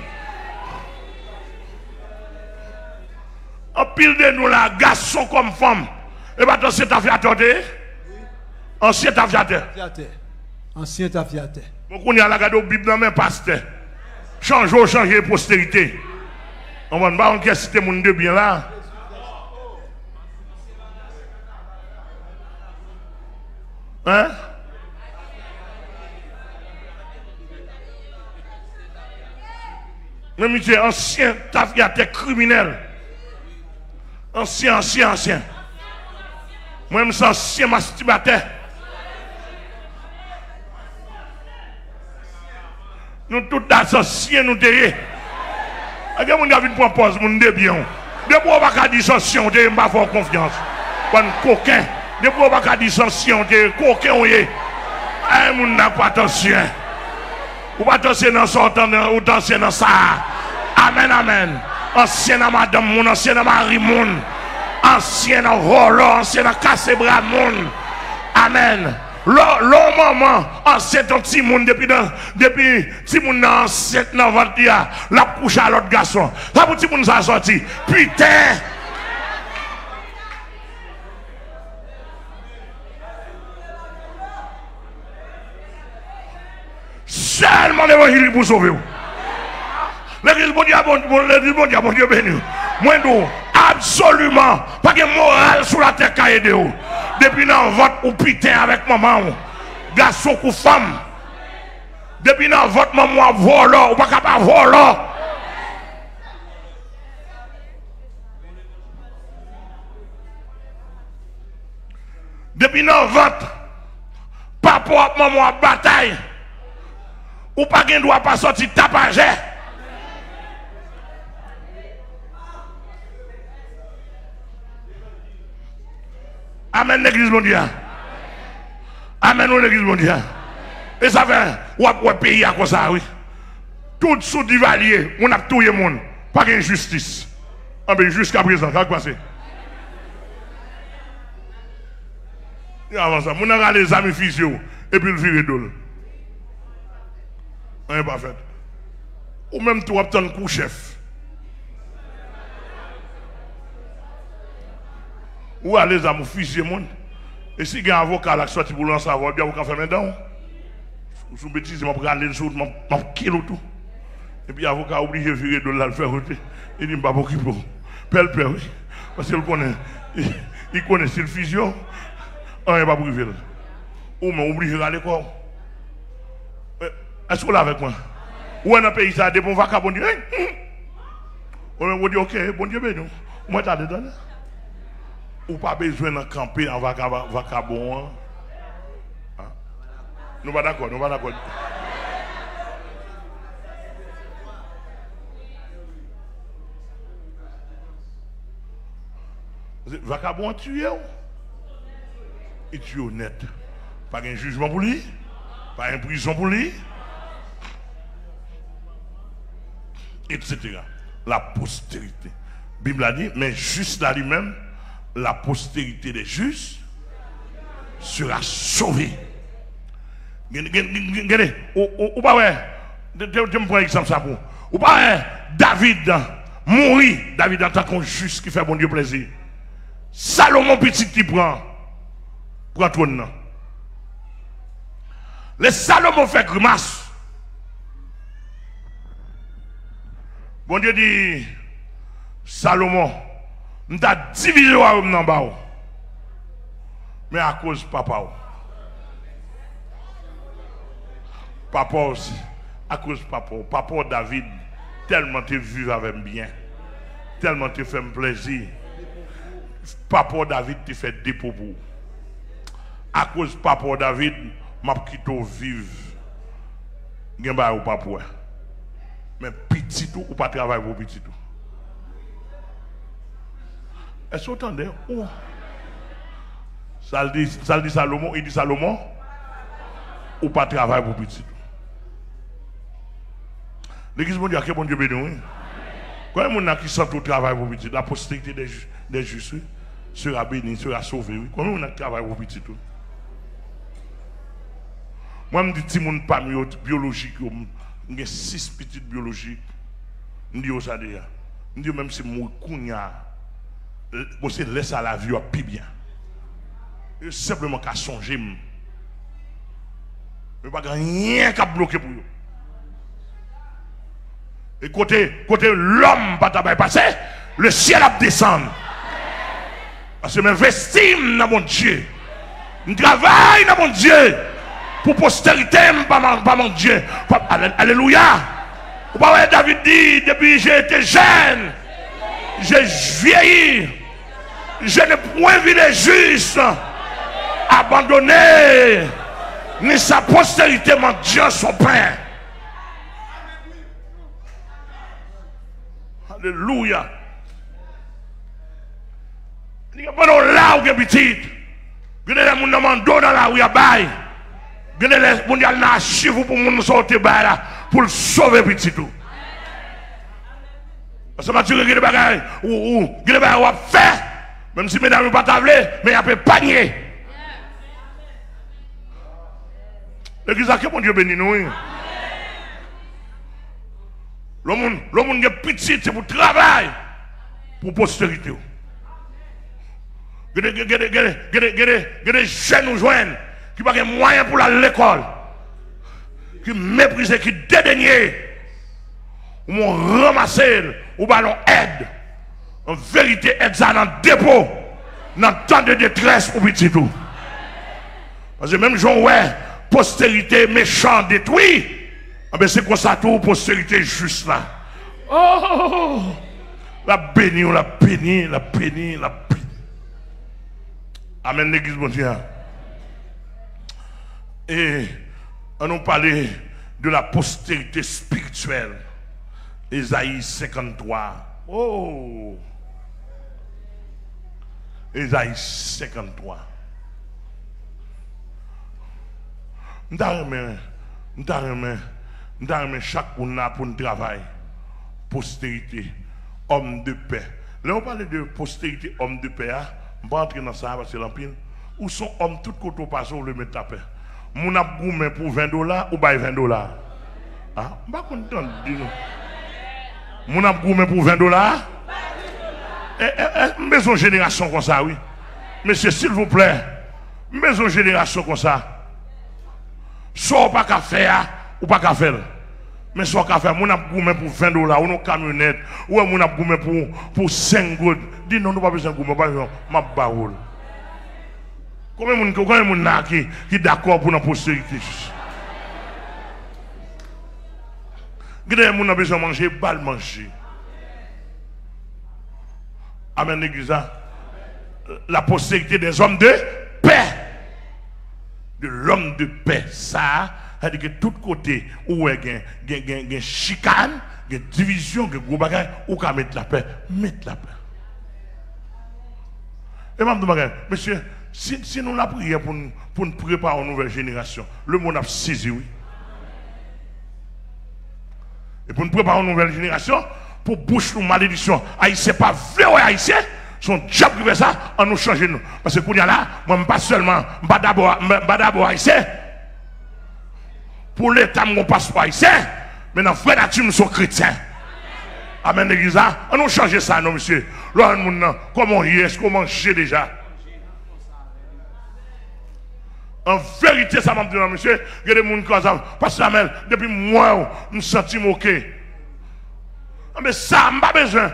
En pile de nous là, garçons comme femmes. Et bien, ancien aviateur. Ancien aviateur. Ancien aviateur. Donc, on y a la garde au Bible dans mes pasteurs. Changer postérité. On va pas en citer mon de bien là. Hein? Même si ancien aviateur criminel. Ancien. Moi-même, c'est ancien masturbateur. Nous tous anciens, nous derrière. Est-ce que vous avez une pause, vous avez bien. Depuis qu'on va dire ancien, vous n'avez pas confiance. Quand coquin, depuis qu'on va dire ancien, vous avez coquin. Vous n'avez pas attention. Vous n'avez pas attention dans son temps, ou attention dans ça. Amen. Ancien à madame moun, ancien à mari moun, ancien à rolo, ancien à casse bras moun. Amen. L'homme maman, ancien ton petit moun depuis petit moun dans ancien dans ventre la couche à l'autre garçon. Ça pour petit moun ça sorti. Putain. Seulement l'évangile pour sauver vous. L'église bon Dieu béni. Moi nous absolument pas de morale sur la terre caillé de vous. Depuis dans votre ou putain avec maman, garçon ou femme. Depuis dans votre maman volant ou pas capable voler. Depuis dans votre papa maman bataille ou pas de droit pas sortir tapager. Amen l'église mondiale. Amen l'église mondiale. Et ça fait, ou pays à quoi ça, oui. Tout sous divalier, on a tout le monde. Pas d'injustice. Ah ben jusqu'à présent, qu'est-ce qui passe? Avant ça, on a les amis physio et puis le viré d'eau. On n'est pas fait. Ou même tout obtient un coup chef. Ou à les amis fusiller monde. Et si il y a un avocat qui sorti pour l'en savoir, bien vous can faire maintenant. Sous bêtise, je vais aller le jour, je vais kilo tout. Et puis l'avocat obligé de virer de là le faire. Il dit pas beaucoup pour. Père, oui. Parce qu'il connaît. Il connaît le fusion. On n'est pas privé. Ou mais obligé d'aller quoi. Est-ce que vous l'avez avec moi? Ou un pays ça a des bons vacances, bon Dieu. On va dire ok, bon Dieu, ben moi t'as dedans. Ou pas besoin de camper en vacabon. Nous pas d'accord, Vacabon tué. Il tue honnête. Pas un jugement pour lui, pas une prison pour lui, etc. La postérité. La Bible a dit, mais juste là lui-même, la postérité des justes sera sauvée. Regardez, ou pas ouais, je me prends un exemple ça pour. Ou pas ouais, David mourit, David en tant que juste qui fait bon Dieu plaisir. Salomon petit qui prend trône. Les Salomon fait grimace. Bon Dieu dit, Salomon, nous avons divisé dans bas. Mais à cause de papa. Papa aussi. À cause de papa. Papa David, tellement tu vis avec bien. Tellement tu fais plaisir. Papa David te fait dépôt pour. À cause de papa David, m'a quitté vivre. Gen ba ou papa. Mais petit tout ou pas travailler pour petit tout. Est-ce que vous entendez? Oh. Ça le dit Salomon, il dit Salomon, ou pas travail pour petit. L'église mondiale, que bon Dieu béni. Quand il y a qui sont au travail pour petit, la postérité des justes sera bénie, sera sauvée. Quand il y a qui travail pour petit. Moi, je dis que les gens biologiques, il y a 6 petites biologiques. Je dis ça déjà. Je dis même si je laisse à la vie, plus bien. Je simplement qu'à songer. Je ne pas rien qu'à bloquer pour eux. Et côté l'homme pas tabac passer, le ciel a descendu. Parce que je m'investis dans mon Dieu. Je travaille dans mon Dieu. Pour postérité, pas mon Dieu. Alléluia. Vous voyez David dit, depuis que j'ai été jeune, j'ai vieilli, je n'ai point vu les justes abandonner, ni sa postérité mendiant son pain. Alléluia. Il y a pas de là où il y a petit. Il y a des gens qui dans la rue, il y a des gens qui ont des chiffres pour nous sortir pour le sauver petit tout. Parce que tu regardes des bagages ou des bagages à faire, même si mesdames ne pas tablé, mais il y a pas panier. L'église a que mon Dieu béni nous. Le monde est petit, c'est pour travail, pour postérité. Il y a des jeunes nous joignent qui n'ont pas de moyens pour aller à l'école, qui méprisent, qui dédaignent, ou m'ont ramassé, ou ballon aide. En vérité, aide ça dans le dépôt, dans le temps de détresse pour petit tout. Parce que même Jean, ouais, postérité méchante détruite. C'est comme ça tout, postérité juste là. Oh! La bénie, la bénie, la bénie, la bénie. Amen, l'église, bon Dieu. Et on nous parlait de la postérité spirituelle. Ésaïe 53. Oh! Ésaïe 53. Nous chaque monde pour un travail, postérité, homme de paix. Là, on parle de postérité, homme de paix. On va entrer dans ça parce que l'empile. Où sont hommes tout côté au passé, on le met à paix. Mon a goumé pour $20 ou $20. Ah, on va content de nous. Mon a goumé pour $20. Maison génération comme ça, oui. Monsieur, s'il vous plaît, maison génération comme ça. Soit pas qu'à faire ou pas qu'à faire. Mais soit qu'à faire, mon a goumé pour $20 ou nos camionnettes, ou mon a goumé pour 5 gouttes. Dis non, nous pas besoin de goumé, pas besoin ma baroule. Combien de gens qui sont d'accord pour la postérité? Combien de gens ont besoin de manger, bal manger. Amen, l'église. La postérité des hommes de paix. De l'homme de paix. Ça, c'est-à-dire que de tous côtés, où il y a chicane, il y a division, il y a gros bagages, où on mettre la paix. Mettre la paix. Et je me dis, monsieur, si nous la prière pour nous préparer une nouvelle génération, le monde a saisi, oui. Et pour nous préparer une nouvelle génération, pour boucher nos malédictions, haïtien pas vrai haïtien, son diable qui fait ça, on nous change nous. Parce que pour y là, moi, je ne pas seulement, pas d'abord haïtien, pour l'État, je ne passe pas haïtien, mais dans la vraie nature, nous sommes chrétiens. Amen, l'église, on nous change ça, non, monsieur. Là, comment y est, comment j'ai déjà. En vérité, ça m'a dit, monsieur, il y a des gens qui ont parce que depuis moi, je me sens moqué. Mais ça, je n'ai pas besoin.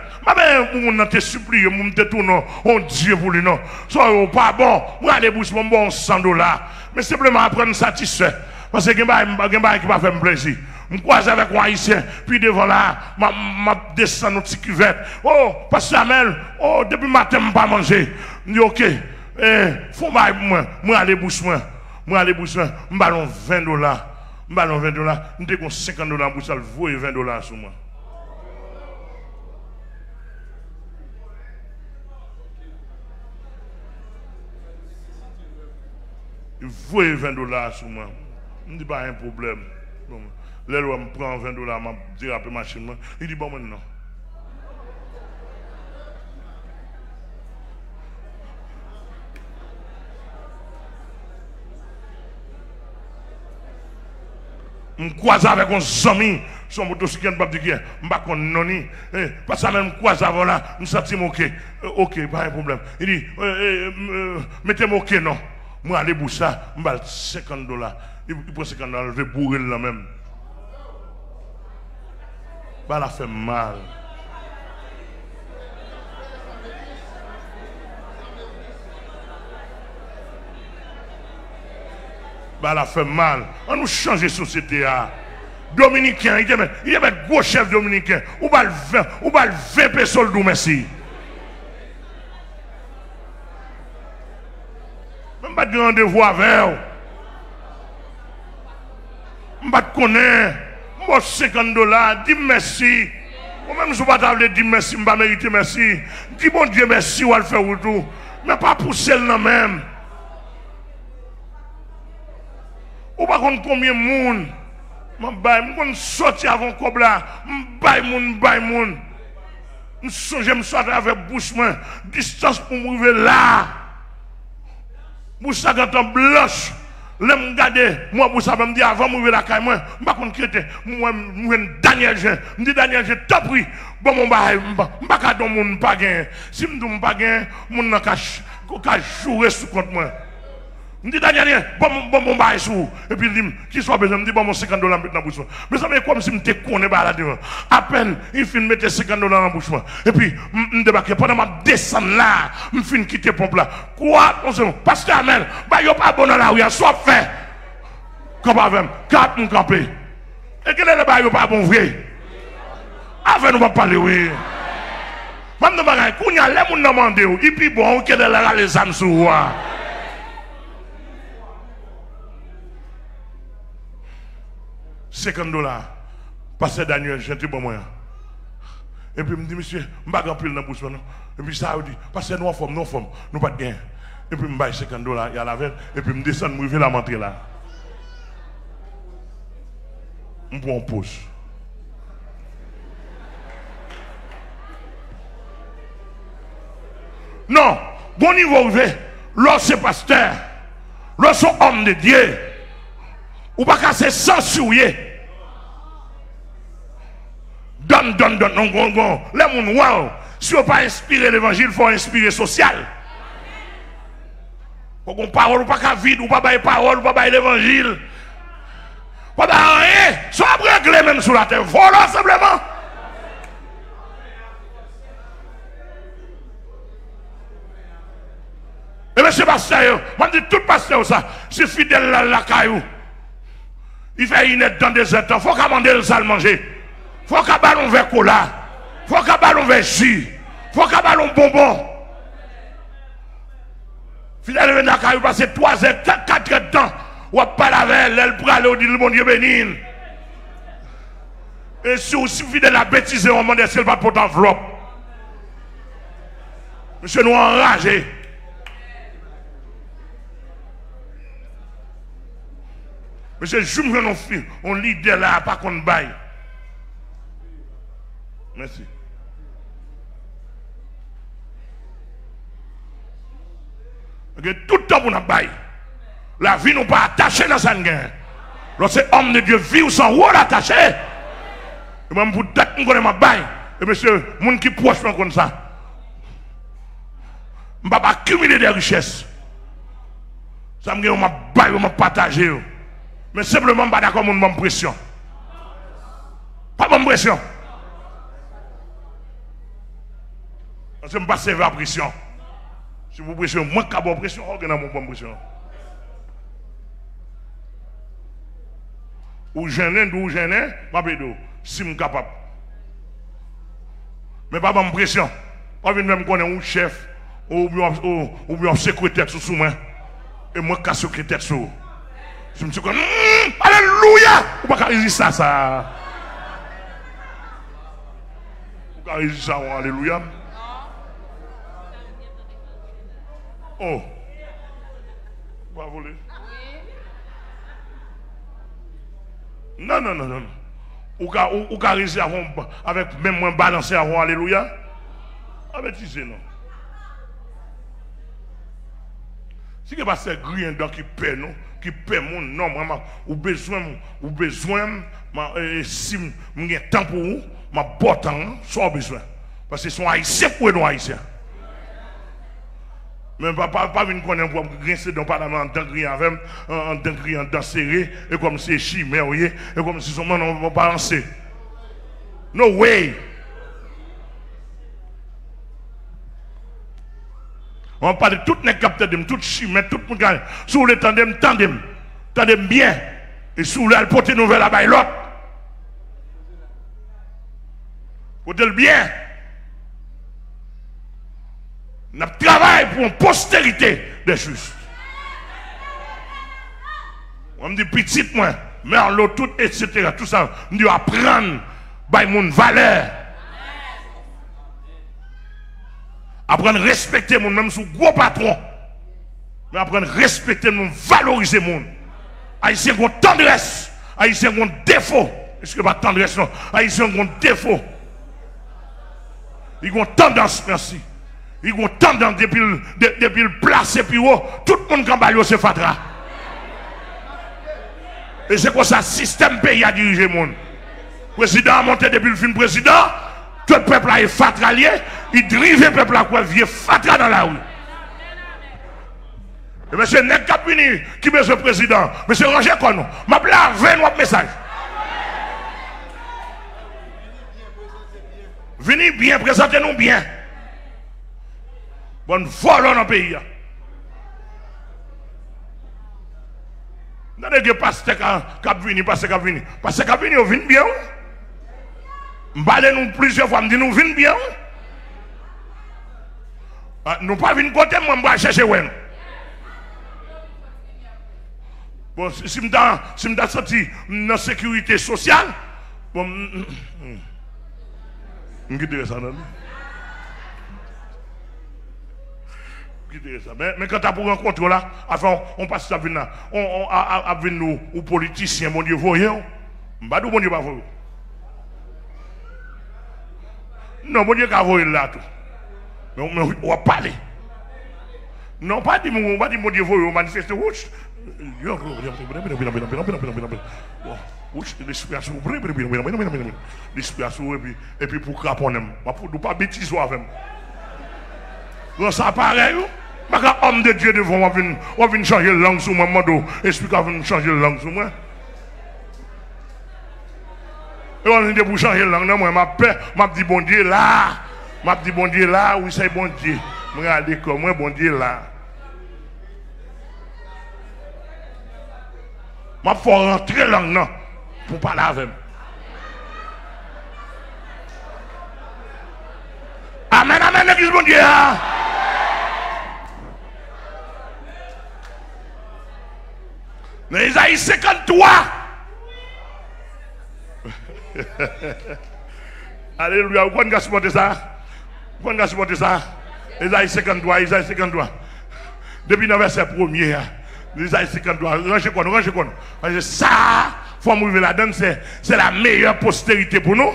Je ne te supplie, je ne te tourne, on Dieu pour lui, non. Soit pas bon, je vais aller boucher mon bon $100. Mais simplement après, me satisfait. Parce que je ne vais pas faire plaisir. Je croise avec un haïtien, puis devant là, je descends dans petite cuvette. Oh, parce que oh, depuis le matin, je ne vais pas manger. Je dis, ok, faut que je aller boucher moi. Moi, aller boucher, je ballon $20. Je ballon $20. Je dis qu'on $50 pour ça, je vois $20 sur moi. voyez 20 dollars sur moi. Je ne dis pas un problème. Bon, là, je prends 20 dollars, je dis après machine. Il dit bon, maintenant. Je croise avec un ami, son motocyclette, je dis, je ne pas noni. Parce que même croise avant là, je me sens ok. Ok, pas un problème. Il dit, mettez-moi ok, non. Moi, aller pour ça, je vais 50 dollars. Il prend 50 dollars, je vais bourrer là même. Bah, ça fait mal. Bah, ça fait mal. On nous change de société. Dominicain, il y a un gros chef dominicain. Ou va le 20 personnes d'où, merci. Je ne vais pas de rendez-vous avec vous. Je ne vais pas te connaître. Je vais 50 dollars. Dis merci. Moi-même, je ne vais pas te dire merci. Je ne vais pas mériter merci. Dis bon Dieu merci. On va le faire tout. Mais pas pour celle-là même. Ou pas combien de monde. Je vais sortir avant le là. Je me sortir avec bouche. Distance pour m'ouvrir là. Bouche ça quand on blanche. Là, je regarde, moi, pour ça, je me dis avant de m'ouvrir la caille, moi, je ne vais pas moi, Daniel Jean. Je me dis Daniel Jean, t'as pris. Bon, je ne vais pas donner mon pas gain. Si je ne vais pas gagner, je ne vais pas jouer sous compte moi. Je dis Daniel, bon, bail sous. Et puis, il dit, qui soit besoin, je me dis, bon, mon 50 dollars dans la bouche. Mais ça, c'est comme si je me connais pas là-dedans. À peine, il finit de mettre 50 dollars dans la bouche. Et puis, je débarque. Pendant que je descends là, je finis de quitter la pompe là. Quoi? Pasteur Amel, il n'y a pas bon dans la rue, soit fait. Comme avec, 4 mon campé. Et quel est le bail, il n'y a pas bon vrai? Avec nous, on va parler, oui. Je me demande, quand il y a les gens qui demandent, et puis bon, quel est les âmes sur moi? $50. Pasteur Daniel, j'ai dit bon moi. Et puis il me dit, monsieur, je ne vais pas pile dans la bouche. Et puis ça, il dit, pasteur, nous en forme, nous pas de gain. Et puis je me baille $50, il y a la veille. Et puis je me descends, je vais la montrer là. Je prends en pause. Non, bon niveau, lorsque pasteur, lorsque homme de Dieu, ou pas qu'à se censurer. Donne, non. Les gens, wow. Si on ne pas inspirer l'évangile, il faut inspirer social. Pour qu'on parole, ou pas qu'à vide, ou pas bailler parole, ou pas bailler l'évangile. Pas rien. Soit régler même sur la terre. Voilà simplement. Et monsieur pasteur, moi je dis tout pasteur ça, c'est fidèle à la caillou. Il fait une aide dans des temps, il faut qu'il mande le sale manger. Il faut qu'il ballon vers cola. Il faut qu'il ballon vers jus. Il faut qu'il ballon bonbon. Fidèle dans la caillou, passer 3 heures, 4 heures de temps. Ou pas la veille, elle prend le dit le bon Dieu béni. Et si aussi fidèle à bêtiser, on demande si elle va pour enveloppe. Monsieur nous enragé. Monsieur, je me fais on leader là, pas qu'on baille. Merci. Tout le temps pour nous bailler. La vie nous pas attachée dans sa guerre. Lorsque homme de Dieu vit ou sans rôle attaché. Et même pour date, nous connaissons ma baille. Et monsieur, moun qui proche comme ça. Je ne vais pas accumuler des richesses. Ça me dit, on m'a baille, on m'a partagé. Mais simplement, pas d'accord, mon pression. Pas bonne pression. Je ne vais pas servir à pression. Si vous pressez, moi qui ai bonne pression, je n'ai pas bonne pression. Ou gêné, ou gêné, si je suis capable. Mais pas bonne pression. Pas venir même connaître un chef ou bien un secrétaire sous moi. Et moi qui suis secrétaire sous. Je me suis dit, alléluia! Vous ne pouvez pas résister à ça. Vous ne pouvez pas résister à ça, alléluia. Oh. Vous pouvez voler. Non, non, non, non. Ou ka réussir avec même moins balancer avant, alléluia. Avertissez, non. Si que pas c'est grien donc qui paie non, qui paie mon non vraiment ou besoin si j'ai temps pour vous, ma botte soit besoin parce que sont haïtiens pour nous haïtiens. Mais pas venir connaître pour grincer dans le parlement en dangri avec en dangri en danseré et comme c'est chimère et comme si son monde on va balancer. No way. On parle de tout les capteurs de tout chimère, tout le monde sous le tandem bien et sous le porter nouvelle à bail l'autre. Porter le bien. Nous travaillons pour une postérité des justes. On me dit petit moi, mais en l'autre tout, etc. Tout ça, nous devons apprendre par mon valeur. Apprendre à respecter mon même sous gros patron. Mais apprendre à respecter mon, valoriser mon. Haïtien ont tendresse. Haïtien ont défaut. Est-ce que pas tendresse non? Haïtien ont défaut. Ils ont tendance, merci. Ils ont tendance depuis le placé puis haut, tout le monde qui c'est fatra. Et c'est quoi ça, système pays a dirigé le monde. Le président a monté depuis le film président, tout le peuple a été fatra lié, il drive le peuple à quoi vient fatra dans la rue. Et monsieur Nek Kapini, qui est le président, monsieur Roger Kono, m'a lavé notre message. Venez bien, présentez-nous bien. Bon vol dans le pays. N'a pas pasteur qui vient, pasteur qui vient. Pasteur qui vient, vient bien. M'balé nous plusieurs fois, me dit nous vient bien. Nous pas venir côté, moi je vais chercher ouais. Bon, si je suis sorti dans la sécurité sociale, bon, je vais ça non. Mais quand tu as pour rencontrer là, enfin, on passe à venir, on nous, aux politiciens, mon Dieu, voyons. Pas de mon Dieu, pas voyons. Non, mon Dieu, qu'à voyer là tout. Mais on va parler. Non, pas dire mon Dieu, voyons, manifester. Et puis pour craponner, pour pas bêtiser avec moi. Ça pareil. Parce homme de Dieu devant on vient changer de langue sur moi, explique qu'on vient changer de langue sur moi. Et on vient pour changer de langue, moi, m'a dit bon Dieu là, oui c'est bon Dieu. Je regarde comme moi, bon Dieu là. Je faut rentrer langue non, pour parler avec moi. Amen, amen, l'église bon Dieu. Dans Isaïe 53. Alléluia. Vous pouvez supporter ça? Vous pouvez supporter ça? Isaïe 53, Isaïe 53. Depuis le verset 1er, Isaïe 53, rangez quoi. Ça, il faut mourir là-dedans, c'est la meilleure postérité pour nous.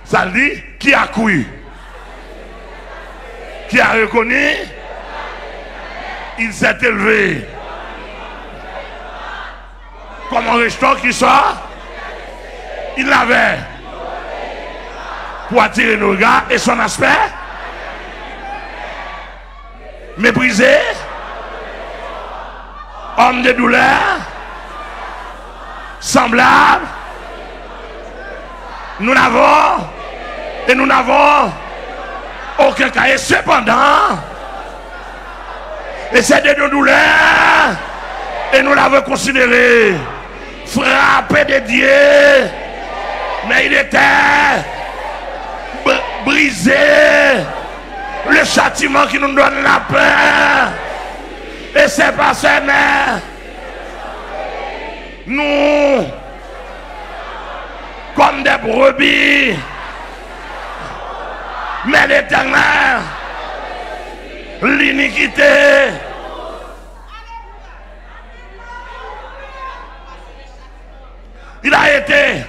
Ça dit, qui a cru? Qui a reconnu? Il s'est élevé. Comme un rejeton qui sort, il l'avait pour attirer nos regards et son aspect méprisé, homme de douleur, semblable. Nous n'avons aucun cas. Et cependant, et c'est de nos douleurs, et nous l'avons considéré frappé de Dieu, mais il était brisé. Le châtiment qui nous donne la paix, et c'est pas ça, mais nous, comme des brebis, mais l'Éternel, l'iniquité. Il a été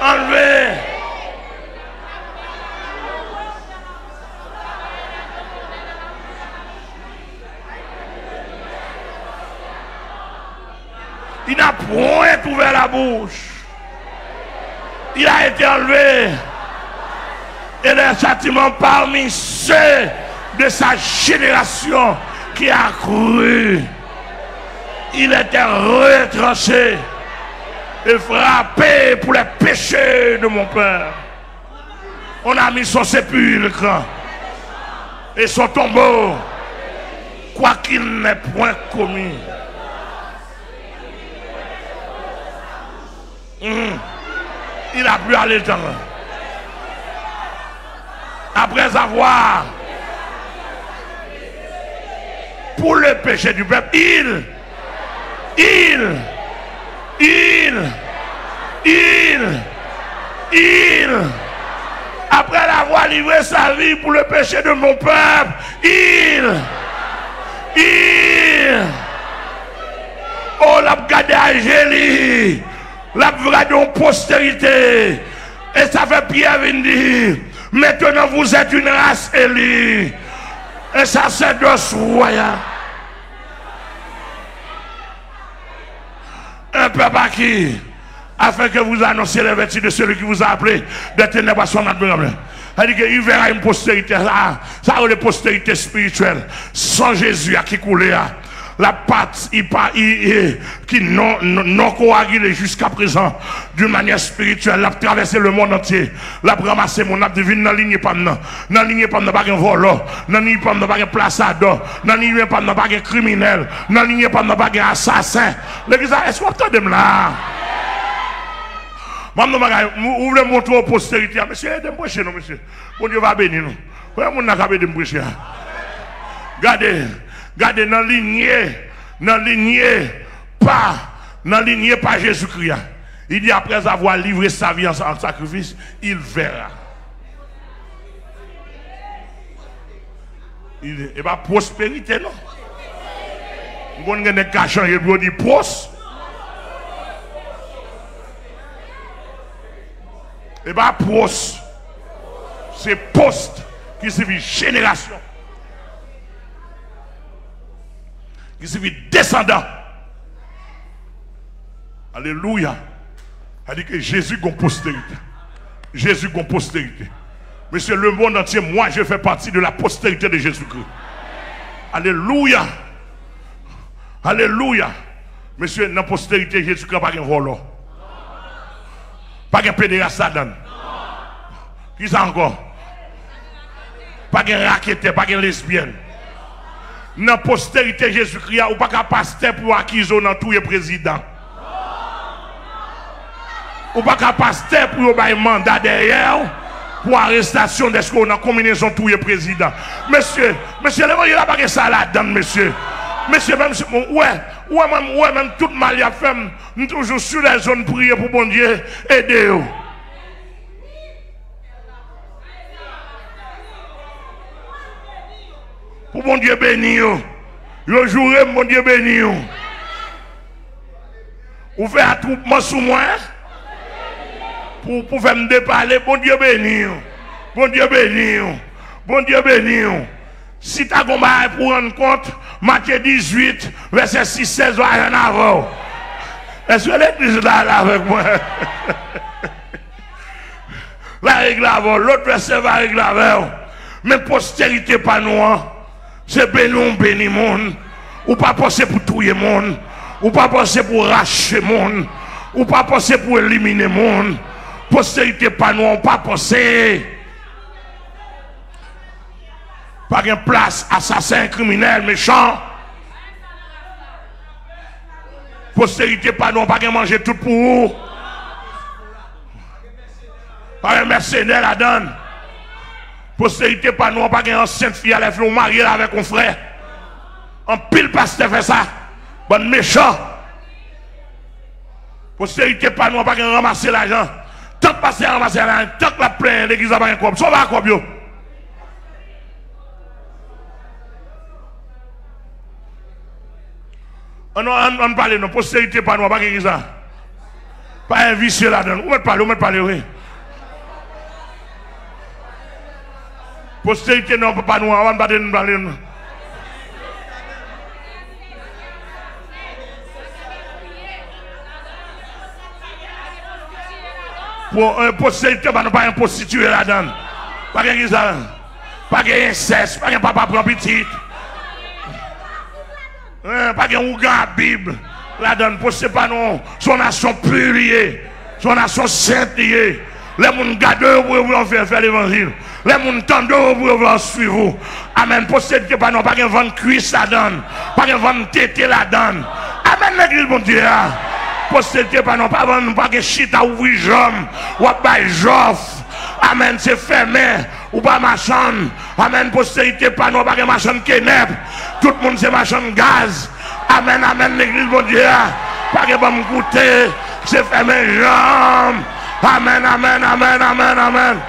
enlevé. Il n'a point ouvert la bouche. Il a été enlevé. Et le châtiment parmi ceux de sa génération qui a cru. Il était retranché et frappé pour les péchés de mon père. On a mis son sépulcre et son tombeau, quoi qu'il n'ait point commis. Il a pu aller dans. Après avoir, pour le péché du peuple, après l'avoir livré sa vie pour le péché de mon peuple, oh, l'a gardé à Gélie, l'a gardé en postérité, et ça fait Pierre venir dire, maintenant vous êtes une race élue, un sacerdoce royal, un peuple acquis, afin que vous annonciez les vertus de celui qui vous a appelé des ténèbres à son admirable. Elle dit qu'il verra une postérité, ça a une postérité spirituelle, sans Jésus à qui coulait, la pâte qui non coagulée jusqu'à présent, d'une manière spirituelle, l'a traversé le monde entier, l'a ramassé mon âme divine dans la ligne pas dans la ligne pas de pas un voleur, dans la ligne pas de pas un plaçador, dans la ligne pas de pas un criminel, dans la ligne pas de pas un assassin. L'église, est-ce que vous entendez là? Vous voulez montrer aux postérités, monsieur, aidez-moi chez nous, monsieur. Bon Dieu va bénir nous. Vous voyez, mon acabé de me prêcher. Regardez dans la lignée, pas Jésus-Christ. Il dit après avoir livré sa vie en sacrifice, il verra. Et pas prospérité, non? Vous avez des cachants, il vous dit pros. Et pas pros. C'est poste qui signifie génération. Qui signifie descendant. Alléluia. Elle dit que Jésus a une postérité. Jésus a une postérité. Monsieur, le monde entier, moi je fais partie de la postérité de Jésus-Christ. Alléluia. Alléluia. Monsieur, dans la postérité, Jésus-Christ n'a pas de voleur. Pas de pédéraste. Qui ça encore? Pas de raquette, pas de lesbienne. Dans la postérité Jésus-Christ, ou pas de pasteur pour acquisition dans tous les présidents. Ou pas de pasteur pour un mandat derrière pour arrestation de ce qu'on a combinaison tous les présidents. Monsieur, il n'a pas de ça là-dedans, monsieur. Monsieur, même si, même toute mal a fait, nous toujours sur la zone prier pour bon Dieu, aidez-vous. Pour mon Dieu béni, je jouerai mon Dieu béni. Vous faites attroupement sous moi pour faire me déparler, bon Dieu béni. Bon Dieu béni. Bon Dieu béni. Si tu as combat pour rendre compte, Matthieu 18, verset 6-16, va rien avant. Est-ce que l'église là avec moi? La règle avant, l'autre verset va régler avec. Mais postérité pas nous. C'est béni monde. Ou pas penser pour tout le monde. Ou pas penser pour racheter monde. Ou pas penser pour éliminer monde. Postérité pas nous, pas penser. Pas de place, assassin, criminel, méchant. Postérité pas nous, pas de manger tout pour vous. Pas un mercenaire la donne. Postérité pas nous, pas un ancienne fille à la fille, mariée avec un frère. En pile pasteur fait ça. Bon méchant. Postérité pas nous, pas un ramasser l'argent. Tant que passer ramasser l'argent, tant que la plaine, l'église a pas un corps. Ça va à quoi, bio? On parle de postérité pas nous, pas un ça. Pas un vicieux là-dedans. Où est parler, oui. Postérité, non, pas nous, on va pas nous parler. Pour un postérité, pas un prostitué là-dedans. Pas de ça. Pas de inceste, pas de papa prend petit. Pas de ougan à Bible. Là-dedans, pour ce pas non, son nation purifiée, son nation sainte. Les gens gardent pour vouloir faire l'évangile. Les gens tendent pour vouloir suivre. Amen. Postérité, pas non, pas de vendre cuisse là-dedans. Pas de vendre tété là-dedans. Amen, l'église, mon Dieu. Postérité, pas non, pas de chita à ouvrir jambe. Ou à bailler joff. Amen, c'est fermé. Ou pas machin. Amen, postérité, pas non, pas de machin kénep. Tout le monde c'est machin gaz. Amen, amen, l'église, mon Dieu. Pas de bon goûter. C'est fermé jambe. Amen, amen, amen, amen, amen.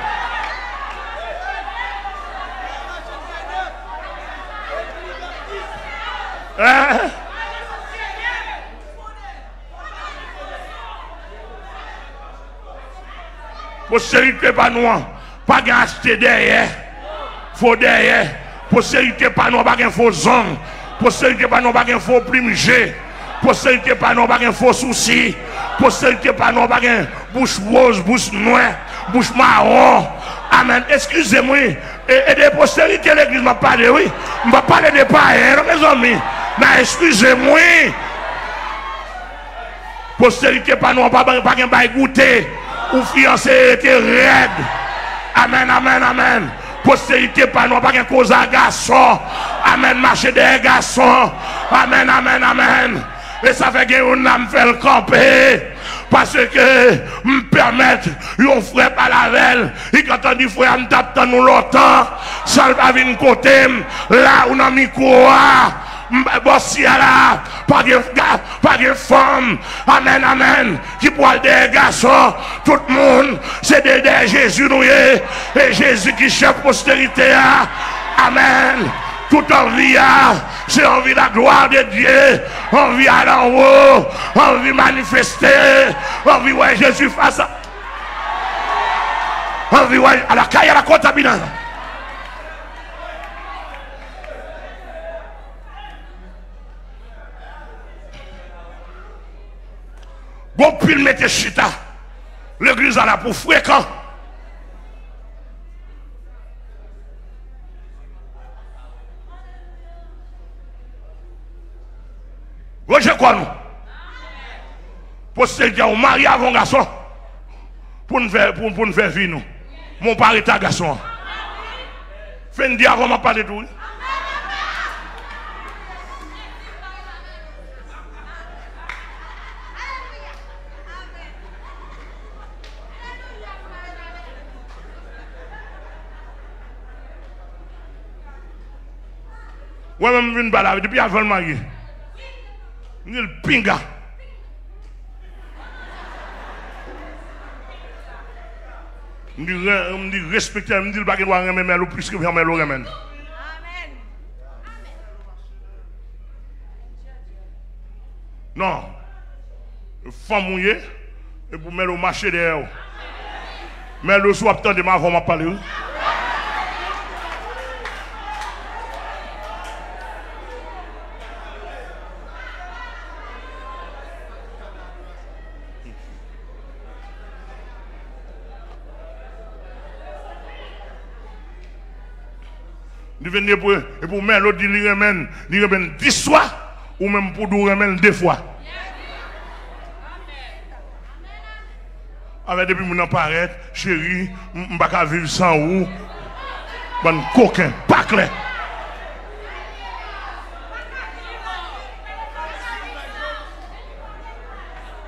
Postérité pas nous, pas acheter derrière, faut derrière. Postérité pas nous, pas faux zone. Postérité pas nous, pas faux primigé. Postérité pas nous, pas faux souci. Postérité pas nous, pas bouche rose, bouche noire, bouche marron. Amen. Excusez-moi. Et des postérités, l'église m'a parlé, oui. M'a parlé de païens, mes amis. Mais excusez-moi. Postérité pas nous, pas goûter. Ou fiancé était raide. Amen, amen, amen. Postérité pas nous, pas cause à garçon. Amen, marcher des garçons. Amen, amen, amen. Et ça fait que on a fait le camper. Parce que me permettre, yon frère par la velle, et quand on dit frère, on tape dans nous longtemps, ça va venir côté, là où on a mis quoi, bossi là, pas de femme, amen, amen, qui pourra des garçons, tout le monde, c'est des Jésus nous et Jésus qui chef postérité, amen. Toute envie, c'est envie de la gloire de Dieu, envie aller en haut, envie manifester, envie ouais Jésus face à. Envie ouais à la caille à la côte à Binan. Bon pile mettez chita, l'église à la pour fréquent. Roger quoi nous? Pour se dire, on marie avant garçon. Pour nous faire vie nous. Mon père est un garçon. Fin de dire avant de parler de tout. Ouais, même une balade depuis avant le marié. Ni le pinga. Me dit respecter, me dit le bagage doit remettre le plus que vous remettre le remettre. Amen. Non. Femme mouillée et pour mettre au marché derrière. Mais le soir attends de m'avoir m'a parlé. Nous venons pour mettre l'autre, il remène 10 fois, ou même pour nous remettre 2 fois. Avec depuis mon apparaît, chérie, je ne peux pas vivre sans vous. Bon coquin, pas clair.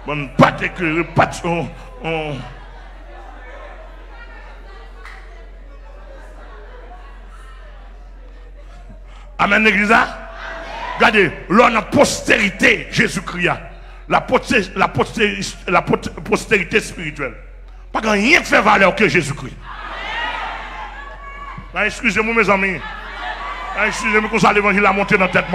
Bon pâte éclairée, pâte. Amen, l'église. Regardez, l'on a postérité, Jésus-Christ. La postérité spirituelle. Pas grand rien qui fait valeur que Jésus-Christ. Excusez-moi, mes amis. Excusez-moi, qu'on ça l'évangile a monté dans la tête.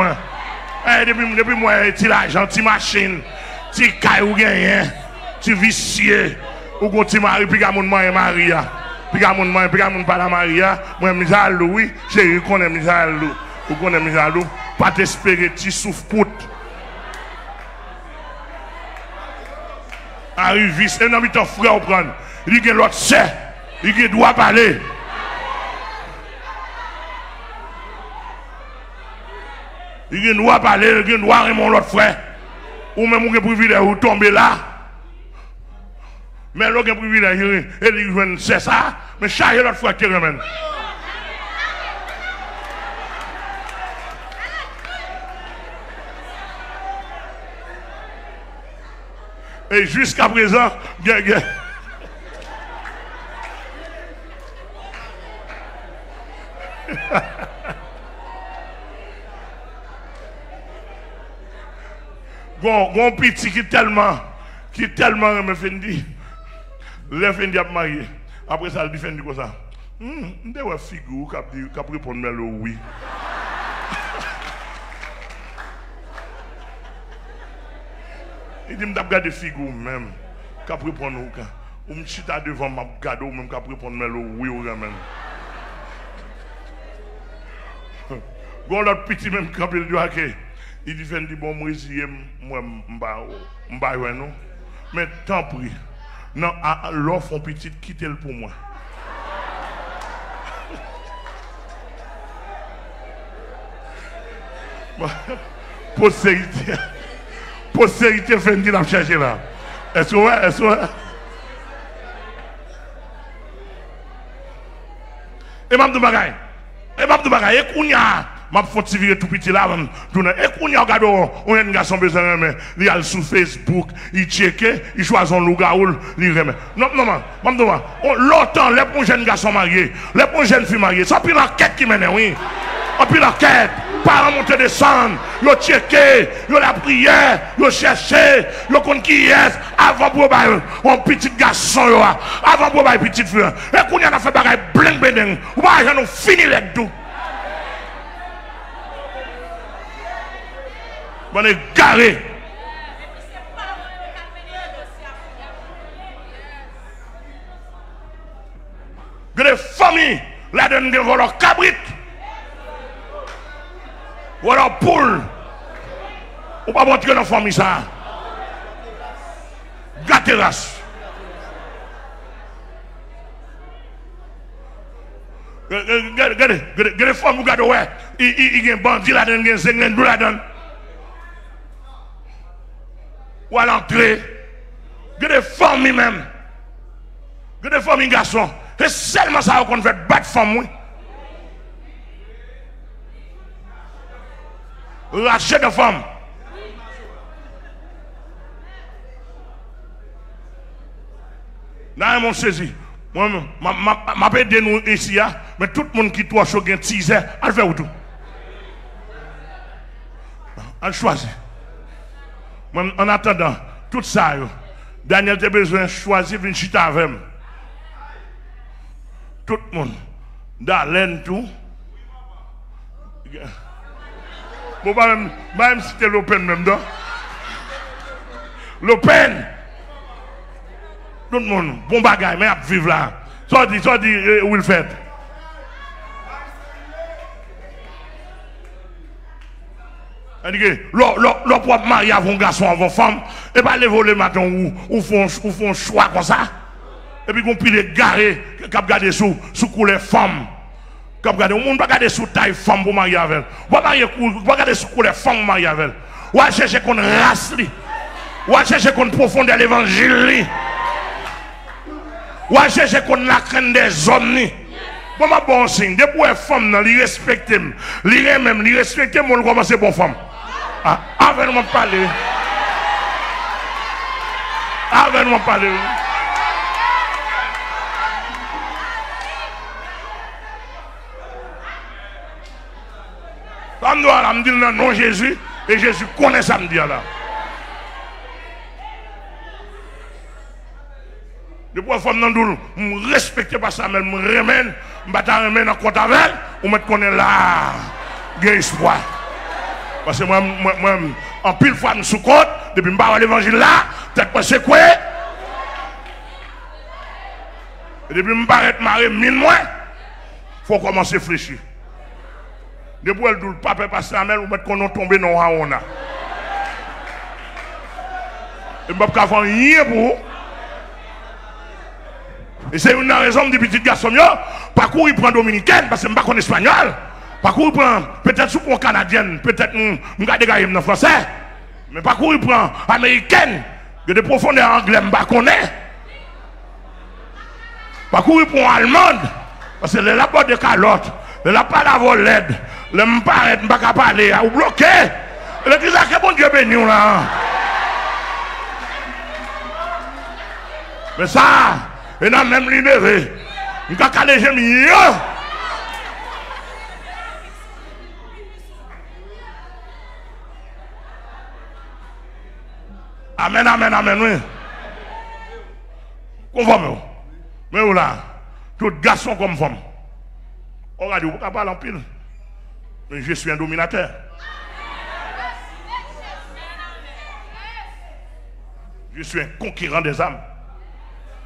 Depuis moi, petit l'argent, petit machine, petit caille ou rien. tu vicieux, ou quand tu maries, puis mon mari Maria, puis mon mari, puis mon pas la Maria, moi misalo, oui, chérie, connais misalo, ou connais misalo, pas t'espérer, tu souffres pour. Arrive, c'est un ami ton frère au prendre, il y a l'autre c'est, il doit parler. Il doit parler, il doit répondre l'autre frère. Ou même un privilège ou tomber là. Mais l'autre privilège, il c'est ça. Mais chaque l'autre frère qui remène. Et jusqu'à présent, Gon petit qui tellement me fait dire, le fait dire marié. Après ça, il fait dire comme ça. M'de ouais figure qui a répondre mais le oui. Il dit m'd'a regarder figure même qui a répondre ou m'chita devant m'a regarder ou même qui a répondre mais le oui ou même. Gon l'autre petit même qui a dit OK. Il dit bon moi m'ba non mais tant pis non l'offre en petite quittez-le pour moi. Postérité fait dire la chercher là. Est-ce que et m'a de bagaille et kounya m'a fait virer tout petit là et qu'on y regarde on a un garçon besoin mais il a sur Facebook il check il choisit un loup-garou il remet non longtemps les pour jeunes garçons mariés les pour jeunes filles mariées ça puis l'enquête qui mène oui et puis l'enquête parents monter descendre yo checker yo la prière yo chercher yo connait qui est avant pour bailler un petit garçon avant pour bailler petite fille et qu'on y a fait bagaille bling bling ou pas nous fini les deux. On est garé. Les familles, là dedans de leur cabrit, ou leur poule, ou pas montrer dans la famille ça. Gâteras. Regardez, les femmes, regardez, ouais, il y a un bandit là dedans, il y a un zenglen là dedans. Ou à l'entrée, il y a des familles même, il y a des familles garçons, et seulement ça qu'on fait battre femme, oui. Lâcher de femmes. Là, mon saisi, moi, ma paix de nous ici, mais tout le monde qui doit choquer 6 heures, elle fait où tout. Elle choisit. En attendant, tout ça, Daniel a besoin de choisir une chita avec moi. Tout le monde, dans tout. Bon, même si c'était l'open même, non? L'open. Tout le monde, bon bagaille, mais à vivre là. Soit dit, où il fait. Le propre mari avant garçon avant femme et pas les voler matin ou font choix comme ça et puis qu'on pile garé cap garder sous couleur femme cap garder on pas garder sous taille femme pour marier avec pas garder sous couleur femme pour marier avec ou chercher qu'on race li ou chercher qu'on profondeur l'évangile li ou chercher qu'on la crainte des hommes ni bon ma bon signe depuis femme nan li respecter li même li respecter mon commencer bon femme. Avec nous parler. Avec nous parler. Comme nous allons dire non Jésus, et Jésus connaît ça me dire là. Depuis que femme nous me respecte pas ça, mais me remène, me battre remène en compte avec, ou me connaît là, il y a espoir. Parce que moi, en pile fois, je suis sous compte, depuis que je l'évangile là, peut-être que c'est quoi, Et depuis que je m'arrête marrer 1000 mois, il faut commencer à réfléchir. Depuis que le pape est passé à la mer, vous mettez qu'on a tombé dans le haut. Et je ne peux pas faire rien pour vous. Et c'est une raison du petit garçon, parcours il prend dominicaine parce que je ne sais pas espagnol. Parcours il prend peut-être sous pour canadienne, peut-être je regarde dans français. Mais parcours il prend américaine, il y a des profondeurs anglais, je ne connais pas. Parcours il prend allemande, parce que la porte de calotte, la pas la volette, le m'paraît, je ne peux pas parler, ou bloqué. Et le disant que bon Dieu béni là. Mais ça, et dans même l'élevé, il y a qu'à les gémir. Amen, amen, amen, oui. Conforme. Mais où là, tout garçon comme femme. On a dit, vous ne pouvez pas parler en pile. Mais je suis un dominateur. Je suis un conquérant des âmes.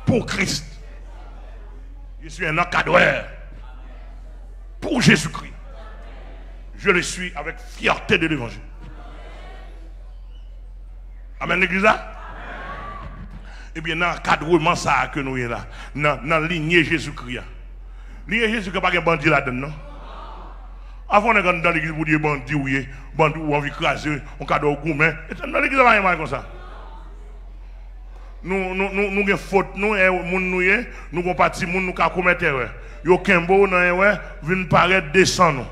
Pour Christ. Je suis un encadreur. Pour Jésus-Christ. Je le suis avec fierté de l'évangile. Amen, l'église là? Eh bien, dans l'encadrement ça que nous sommes là, dans la lignée Jésus-Christ. Lignée Jésus-Christ, pas de bandit là-dedans, non? Avant de dans l'église, vous dites bandit, oui, bandit ou envie de craser, on cadre au gourmet. Et dans l'église, il n'y a pas comme ça. Nous avons faute, nous avons parti, nous avons commettre erreur. Yo kembo nan erreur, vient paraître descendre.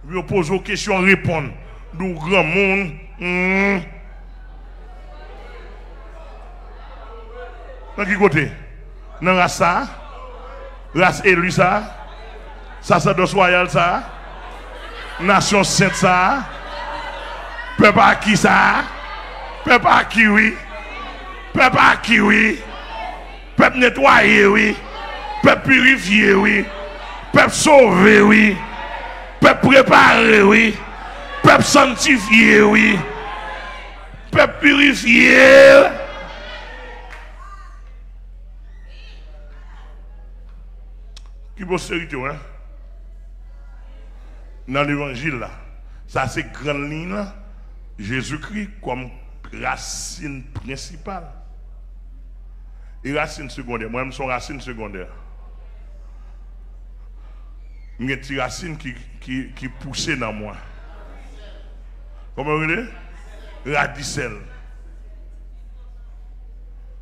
Yo pose aux questions, répondre. Nous grand monde. Dans qui côté? Dans race ça? Race élue ça? Sacerdoce royal ça? Nation sainte ça? Peuple à qui ça? Peuple à qui oui? Peuple à qui oui? Peuple nettoyé oui? Peuple purifié oui? Peuple sauvé oui? Peuple préparé oui? Peuple sanctifié oui? Peuple purifié. Qui postérité, hein? Dans l'évangile là, ça c'est grande ligne là, Jésus-Christ comme racine principale. Et racine secondaire, moi-même son racine secondaire. Il y a des racines qui poussent dans moi. Comment vous dites? Radicelle.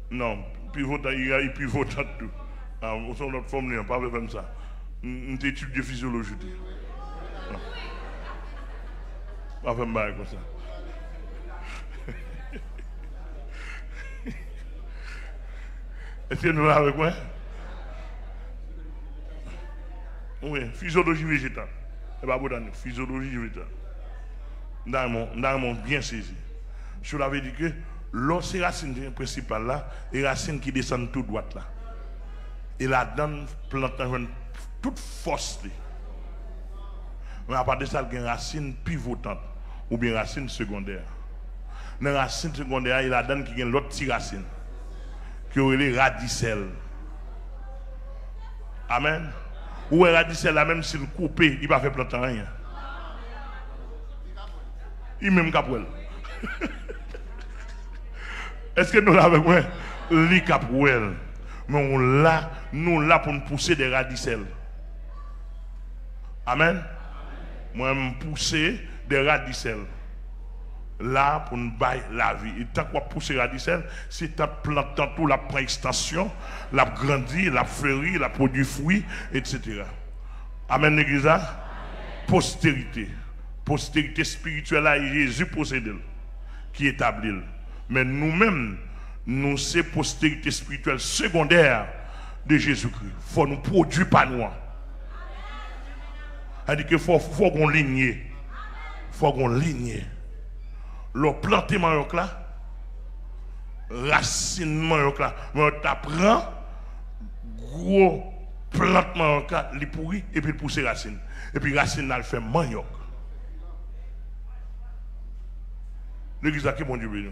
Non, pivotant, il pivote tout. On son notre forme, pas comme ça. Une étude de physiologie. Pas faire mal comme ça. Est-ce que nous l'avons avec moi? Oui, physiologie végétale. Et pas bon, physiologie végétale. Dans mon bien saisi. Je l'avais dit que l'os est racine principale là, et racine qui descend tout droite là. Et la donne plante toute force. Mais à part de ça, il y a une racine pivotante ou bien racine secondaire. Dans la racine secondaire, il y a la donne qui a l'autre petite racine qui est les radicelles. Amen. Ou est radicelle là, même s'il coupe, il ne va pas faire planter rien. Il même capouel. Est-ce que nous l'avons avec moi? Li capouel. Mais nous là pour nous pousser des radicelles. Amen. Moi, je pousser des radicelles. Là pour nous bailler la vie. Et tant qu'on pousse les radicelles, c'est tant plantant tout, la prend extension, la grandit, la fleurit, la produit fruits, etc. Amen, l'église. Postérité. Postérité spirituelle, là, Jésus possède, qui établit. Mais nous-mêmes, nous, c'est postérité spirituelle secondaire de Jésus-Christ. Il faut nous produire par nous. C'est-à-dire qu'il faut qu'on ligne. Il faut qu'on ligne. Le planter Maroc là, racine Maroc là, mais on t'apprend, gros plante Maroc là, il pourrit et puis il pousse racine. Et puis racine là, il fait manioc. L'église a qui bon Dieu béni.